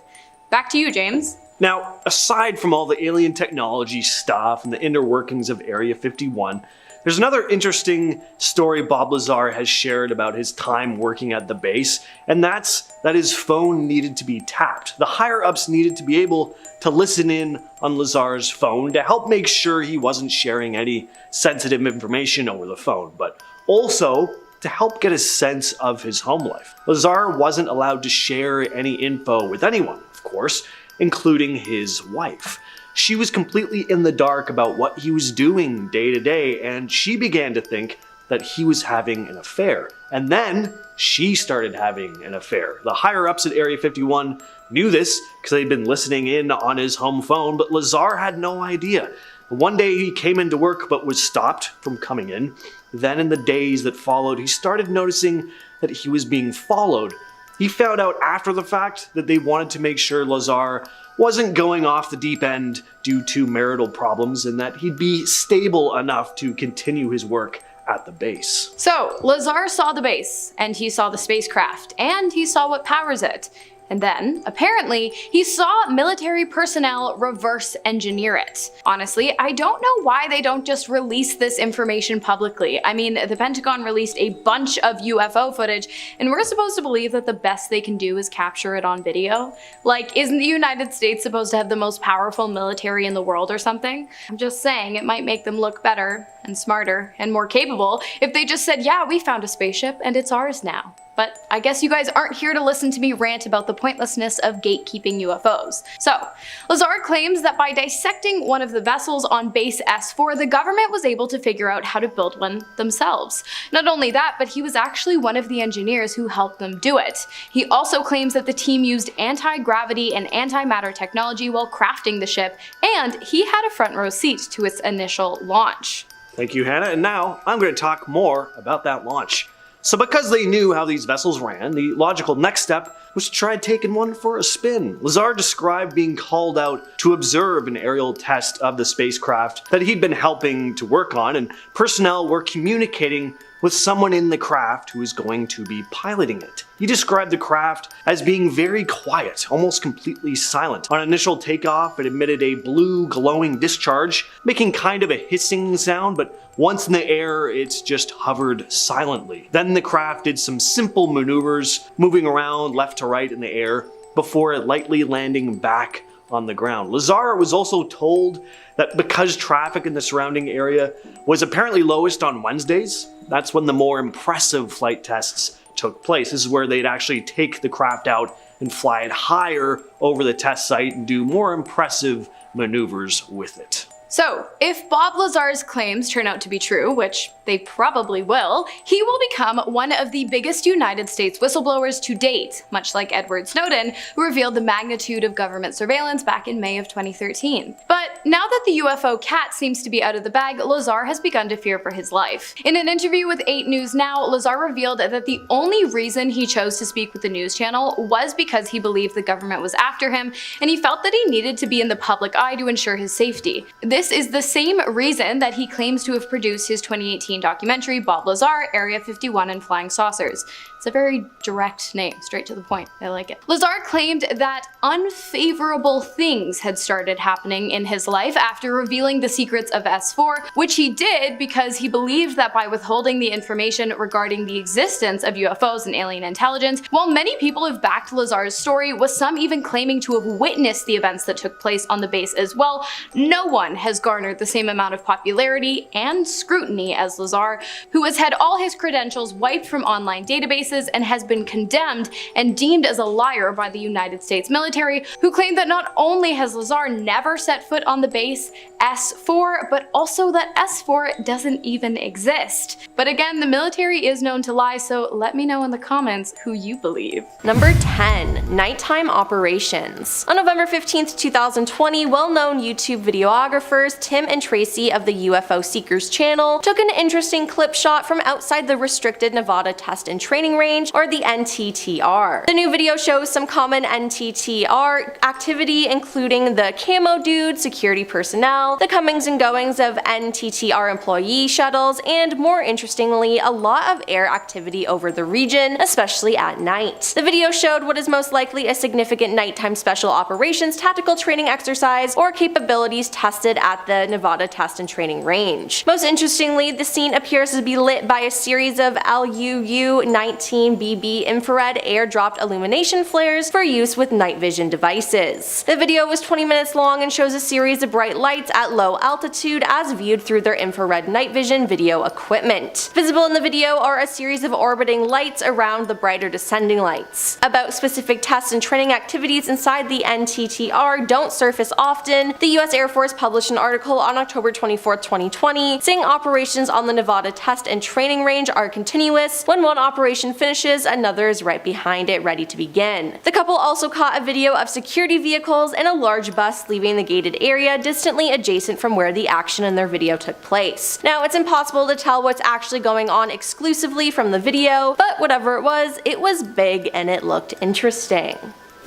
Back to you, James. Now, aside from all the alien technology stuff and the inner workings of Area 51, there's another interesting story Bob Lazar has shared about his time working at the base, and that's that his phone needed to be tapped. The higher-ups needed to be able to listen in on Lazar's phone to help make sure he wasn't sharing any sensitive information over the phone, but also to help get a sense of his home life. Lazar wasn't allowed to share any info with anyone, of course, including his wife. She was completely in the dark about what he was doing day to day, and she began to think that he was having an affair. And then she started having an affair. The higher-ups at Area 51 knew this because they'd been listening in on his home phone, but Lazar had no idea. One day he came into work but was stopped from coming in. Then in the days that followed, he started noticing that he was being followed. He found out after the fact that they wanted to make sure Lazar wasn't going off the deep end due to marital problems, and that he'd be stable enough to continue his work at the base. So, Lazar saw the base, and he saw the spacecraft, and he saw what powers it. And then, apparently, he saw military personnel reverse engineer it. Honestly, I don't know why they don't just release this information publicly. I mean, the Pentagon released a bunch of UFO footage, and we're supposed to believe that the best they can do is capture it on video? Like, isn't the United States supposed to have the most powerful military in the world or something? I'm just saying, it might make them look better and smarter and more capable if they just said, yeah, we found a spaceship and it's ours now. But I guess you guys aren't here to listen to me rant about the pointlessness of gatekeeping UFOs. So, Lazar claims that by dissecting one of the vessels on Base S4, the government was able to figure out how to build one themselves. Not only that, but he was actually one of the engineers who helped them do it. He also claims that the team used anti-gravity and antimatter technology while crafting the ship, and he had a front row seat to its initial launch. Thank you, Hannah, and now I'm going to talk more about that launch. So because they knew how these vessels ran, the logical next step was to try taking one for a spin. Lazar described being called out to observe an aerial test of the spacecraft that he'd been helping to work on, and personnel were communicating with someone in the craft who is going to be piloting it. He described the craft as being very quiet, almost completely silent. On initial takeoff, it emitted a blue glowing discharge, making kind of a hissing sound, but once in the air, it's just hovered silently. Then the craft did some simple maneuvers, moving around left to right in the air, before lightly landing back on the ground. Lazar was also told that because traffic in the surrounding area was apparently lowest on Wednesdays, that's when the more impressive flight tests took place. This is where they'd actually take the craft out and fly it higher over the test site and do more impressive maneuvers with it. So, if Bob Lazar's claims turn out to be true, which they probably will, he will become one of the biggest United States whistleblowers to date, much like Edward Snowden, who revealed the magnitude of government surveillance back in May of 2013. But now that the UFO cat seems to be out of the bag, Lazar has begun to fear for his life. In an interview with 8 News Now, Lazar revealed that the only reason he chose to speak with the news channel was because he believed the government was after him, and he felt that he needed to be in the public eye to ensure his safety. This is the same reason that he claims to have produced his 2018 documentary Bob Lazar, Area 51 and Flying Saucers. It's a very direct name, straight to the point. I like it. Lazar claimed that unfavorable things had started happening in his life after revealing the secrets of S4, which he did because he believed that by withholding the information regarding the existence of UFOs and alien intelligence, while many people have backed Lazar's story, with some even claiming to have witnessed the events that took place on the base as well, no one has garnered the same amount of popularity and scrutiny as Lazar, who has had all his credentials wiped from online databases and has been condemned and deemed as a liar by the United States military, who claimed that not only has Lazar never set foot on the base S4, but also that S4 doesn't even exist. But again, the military is known to lie, so let me know in the comments who you believe. Number 10. Nighttime operations. On November 15th, 2020, well-known YouTube videographers Tim and Tracy of the UFO Seekers channel took an interesting clip shot from outside the restricted Nevada Test and Training Range, or the NTTR. The new video shows some common NTTR activity, including the camo dude, security personnel, the comings and goings of NTTR employee shuttles, and more interestingly, a lot of air activity over the region, especially at night. The video showed what is most likely a significant nighttime special operations tactical training exercise or capabilities tested at the Nevada Test and Training Range. Most interestingly, the scene appears to be lit by a series of LUU-19BB infrared air-dropped illumination flares for use with night vision devices. The video was 20 minutes long and shows a series of bright lights at low altitude as viewed through their infrared night vision video equipment. Visible in the video are a series of orbiting lights around the brighter descending lights. About specific tests and training activities inside the NTTR don't surface often. The US Air Force published an article on October 24, 2020, saying operations on the Nevada Test and Training Range are continuous. When one operation finishes, another is right behind it, ready to begin. The couple also caught a video of security vehicles and a large bus leaving the gated area distantly adjacent from where the action in their video took place. Now, it's impossible to tell what's actually going on exclusively from the video, but whatever it was big and it looked interesting.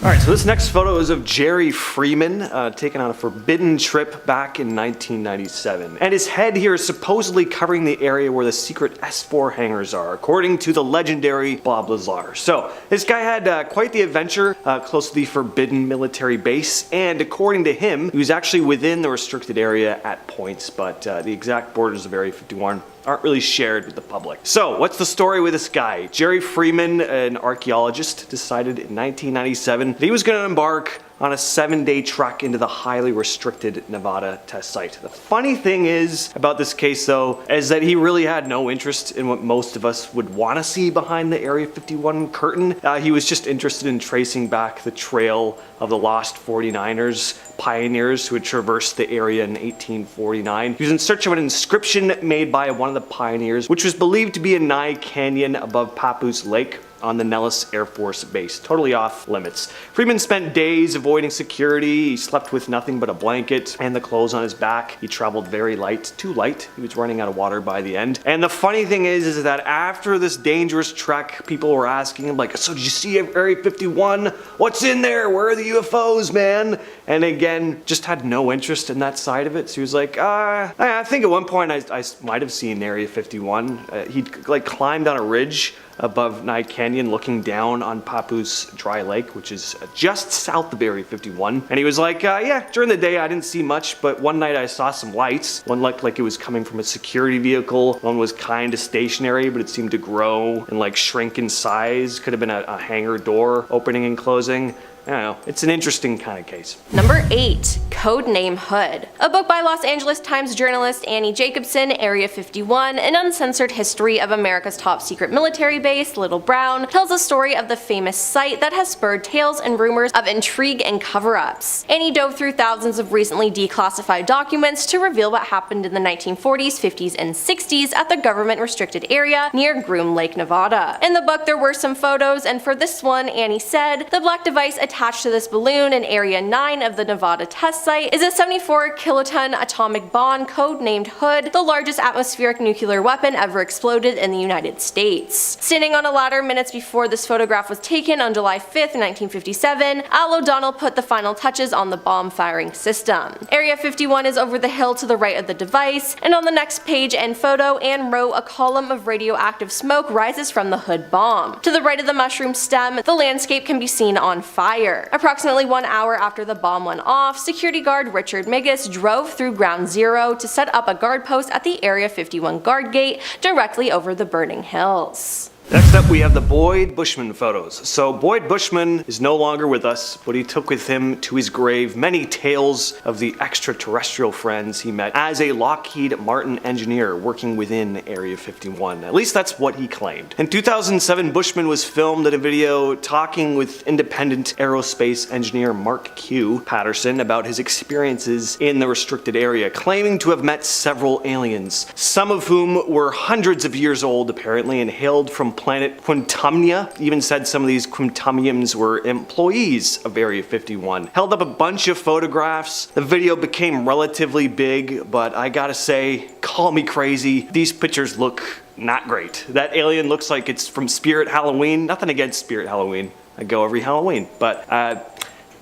Alright, so this next photo is of Jerry Freeman taken on a forbidden trip back in 1997. And his head here is supposedly covering the area where the secret S4 hangars are, according to the legendary Bob Lazar. So, this guy had quite the adventure close to the forbidden military base, and according to him, he was actually within the restricted area at points, but the exact borders of Area 51 aren't really shared with the public. So, what's the story with this guy? Jerry Freeman, an archaeologist, decided in 1997 that he was going to embark on a 7-day trek into the highly restricted Nevada test site. The funny thing is about this case though, is that he really had no interest in what most of us would want to see behind the Area 51 curtain. He was just interested in tracing back the trail of the lost 49ers pioneers who had traversed the area in 1849. He was in search of an inscription made by one of the pioneers, which was believed to be a Nye Canyon above Papoose Lake on the Nellis Air Force Base, totally off limits. Freeman spent days avoiding security. He slept with nothing but a blanket and the clothes on his back. He traveled very light, too light. He was running out of water by the end. And the funny thing is that after this dangerous trek, people were asking him like, so did you see Area 51? What's in there? Where are the UFOs, man? And again, just had no interest in that side of it. So he was like, I think at one point I might have seen Area 51. He'd like climbed on a ridge above Nye Canyon looking down on Papoose Dry Lake, which is just south of Area 51. And he was like, yeah, during the day I didn't see much, but one night I saw some lights. One looked like it was coming from a security vehicle. One was kind of stationary, but it seemed to grow and like shrink in size. Could have been a hangar door opening and closing. I don't know, it's an interesting kind of case. Number 8. Codename Hood. A book by Los Angeles Times journalist Annie Jacobson, Area 51, an uncensored history of America's top secret military base, Little Brown, tells a story of the famous site that has spurred tales and rumors of intrigue and cover-ups. Annie dove through thousands of recently declassified documents to reveal what happened in the 1940s, 50s, and 60s at the government-restricted area near Groom Lake, Nevada. In the book there were some photos, and for this one, Annie said, the black device attached to this balloon in Area 9 of the Nevada test site is a 74 kiloton atomic bomb codenamed Hood, the largest atmospheric nuclear weapon ever exploded in the United States. Standing on a ladder minutes before this photograph was taken on July 5th, 1957, Al O'Donnell put the final touches on the bomb firing system. Area 51 is over the hill to the right of the device, and on the next page and photo and row a column of radioactive smoke rises from the Hood bomb. To the right of the mushroom stem, the landscape can be seen on fire. Approximately 1 hour after the bomb went off, security guard Richard Migas drove through Ground Zero to set up a guard post at the Area 51 guard gate directly over the burning hills. Next up we have the Boyd Bushman photos. So Boyd Bushman is no longer with us, but he took with him to his grave many tales of the extraterrestrial friends he met as a Lockheed Martin engineer working within Area 51. At least that's what he claimed. In 2007, Bushman was filmed in a video talking with independent aerospace engineer Mark Q. Patterson about his experiences in the restricted area, claiming to have met several aliens, some of whom were hundreds of years old apparently and hailed from planet Quintumnia. Even said some of these Quintumians were employees of Area 51. Held up a bunch of photographs. The video became relatively big, but I gotta say, call me crazy, these pictures look not great. That alien looks like it's from Spirit Halloween. Nothing against Spirit Halloween. I go every Halloween, but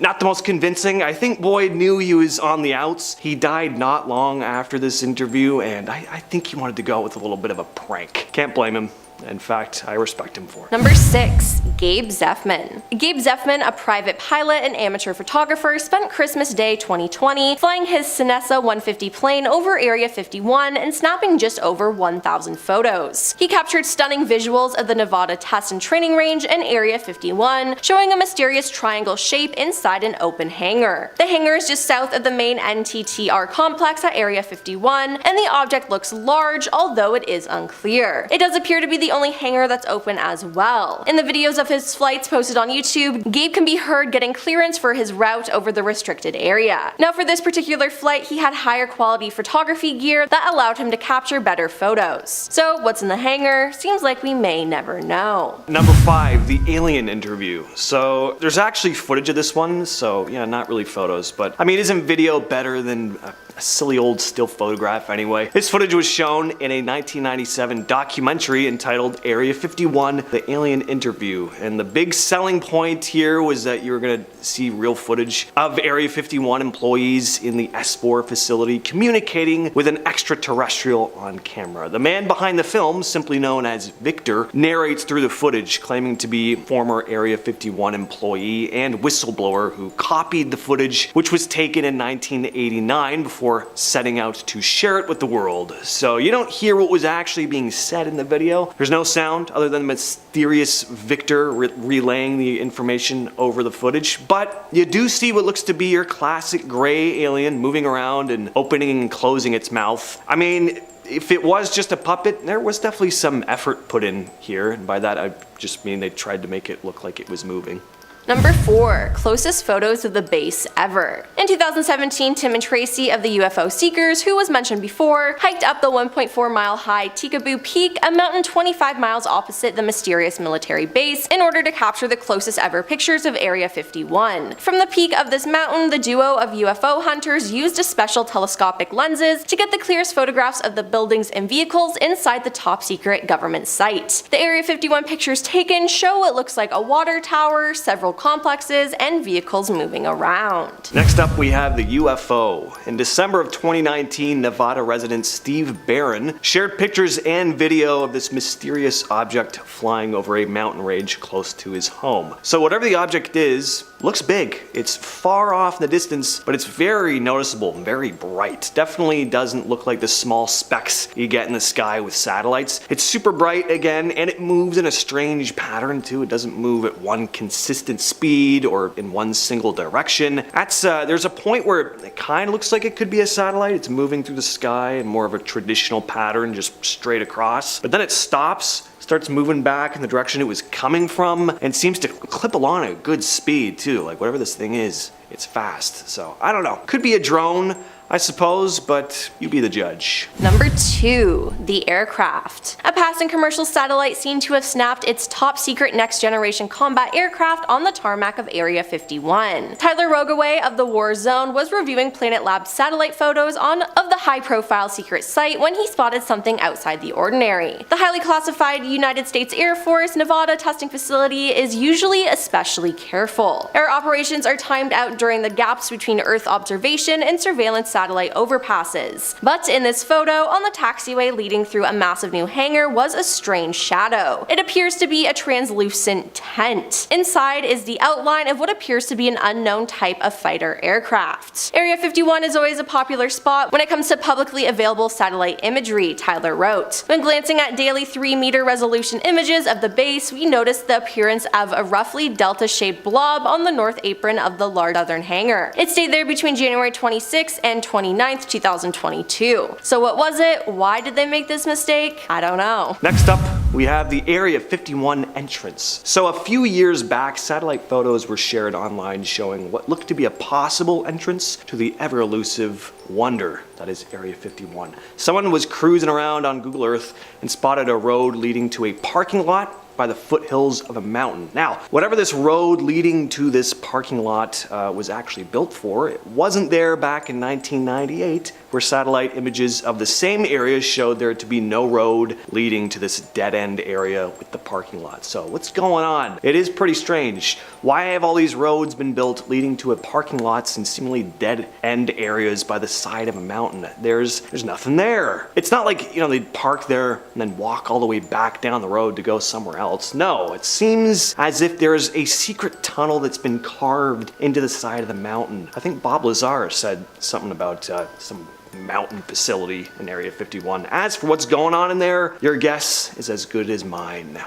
not the most convincing. I think Boyd knew he was on the outs. He died not long after this interview, and I think he wanted to go with a little bit of a prank. Can't blame him. In fact, I respect him for it. Number 6. Gabe Zeffman. Gabe Zeffman, a private pilot and amateur photographer, spent Christmas Day 2020 flying his Sinessa 150 plane over Area 51 and snapping just over 1,000 photos. He captured stunning visuals of the Nevada test and training range and Area 51, showing a mysterious triangle shape inside an open hangar. The hangar is just south of the main NTTR complex at Area 51, and the object looks large, although it is unclear. It does appear to be the only hangar that's open as well. In the videos of his flights posted on YouTube, Gabe can be heard getting clearance for his route over the restricted area. Now for this particular flight, he had higher quality photography gear that allowed him to capture better photos. So what's in the hangar? Seems like we may never know. Number 5, the alien interview. So there's actually footage of this one, so yeah, not really photos, but I mean, isn't video better than a silly old still photograph anyway? This footage was shown in a 1997 documentary entitled Area 51, The Alien Interview. And the big selling point here was that you were gonna see real footage of Area 51 employees in the S4 facility communicating with an extraterrestrial on camera. The man behind the film, simply known as Victor, narrates through the footage, claiming to be former Area 51 employee and whistleblower who copied the footage, which was taken in 1989 before setting out to share it with the world. So you don't hear what was actually being said in the video. There's no sound other than the mysterious Victor relaying the information over the footage, but you do see what looks to be your classic gray alien moving around and opening and closing its mouth. I mean, if it was just a puppet, there was definitely some effort put in here, and by that I just mean they tried to make it look like it was moving. Number 4. Closest photos of the base ever. In 2017, Tim and Tracy of the UFO Seekers, who was mentioned before, hiked up the 1.4-mile high Tikaboo Peak, a mountain 25 miles opposite the mysterious military base, in order to capture the closest ever pictures of Area 51. From the peak of this mountain, the duo of UFO hunters used a special telescopic lenses to get the clearest photographs of the buildings and vehicles inside the top secret government site. The Area 51 pictures taken show what looks like a water tower, several complexes, and vehicles moving around. Next up, we have the UFO. In December of 2019, Nevada resident Steve Barron shared pictures and video of this mysterious object flying over a mountain range close to his home. So whatever the object is, looks big. It's far off in the distance, but it's very noticeable and very bright. Definitely doesn't look like the small specks you get in the sky with satellites. It's super bright again, and it moves in a strange pattern too. It doesn't move at one consistent speed or in one single direction. There's a point where it kind of looks like it could be a satellite. It's moving through the sky in more of a traditional pattern, just straight across. But then it stops, starts moving back in the direction it was coming from, and seems to clip along at a good speed too. Like whatever this thing is, it's fast. So I don't know. Could be a drone, I suppose, but you be the judge. Number 2. The aircraft. A passing commercial satellite seemed to have snapped its top secret next generation combat aircraft on the tarmac of Area 51. Tyler Rogaway of the War Zone was reviewing Planet Labs satellite photos of the high profile secret site when he spotted something outside the ordinary. The highly classified United States Air Force Nevada testing facility is usually especially careful. Air operations are timed out during the gaps between Earth observation and surveillance satellite overpasses. But in this photo, on the taxiway leading through a massive new hangar was a strange shadow. It appears to be a translucent tent. Inside is the outline of what appears to be an unknown type of fighter aircraft. Area 51 is always a popular spot when it comes to publicly available satellite imagery, Tyler wrote. When glancing at daily 3-meter resolution images of the base, we noticed the appearance of a roughly delta-shaped blob on the north apron of the large southern hangar. It stayed there between January 26 and 29th, 2022. So what was it? Why did they make this mistake? I don't know. Next up, we have the Area 51 entrance. So a few years back, satellite photos were shared online showing what looked to be a possible entrance to the ever elusive wonder that is Area 51. Someone was cruising around on Google Earth and spotted a road leading to a parking lot by the foothills of a mountain. Now, whatever this road leading to this parking lot was actually built for, it wasn't there back in 1998, where satellite images of the same area showed there to be no road leading to this dead-end area with the parking lot. So what's going on? It is pretty strange. Why have all these roads been built leading to a parking lots and seemingly dead-end areas by the side of a mountain? There's nothing there. It's not like, they'd park there and then walk all the way back down the road to go somewhere else. No, it seems as if there's a secret tunnel that's been carved into the side of the mountain. I think Bob Lazar said something about some mountain facility in Area 51. As for what's going on in there, your guess is as good as mine.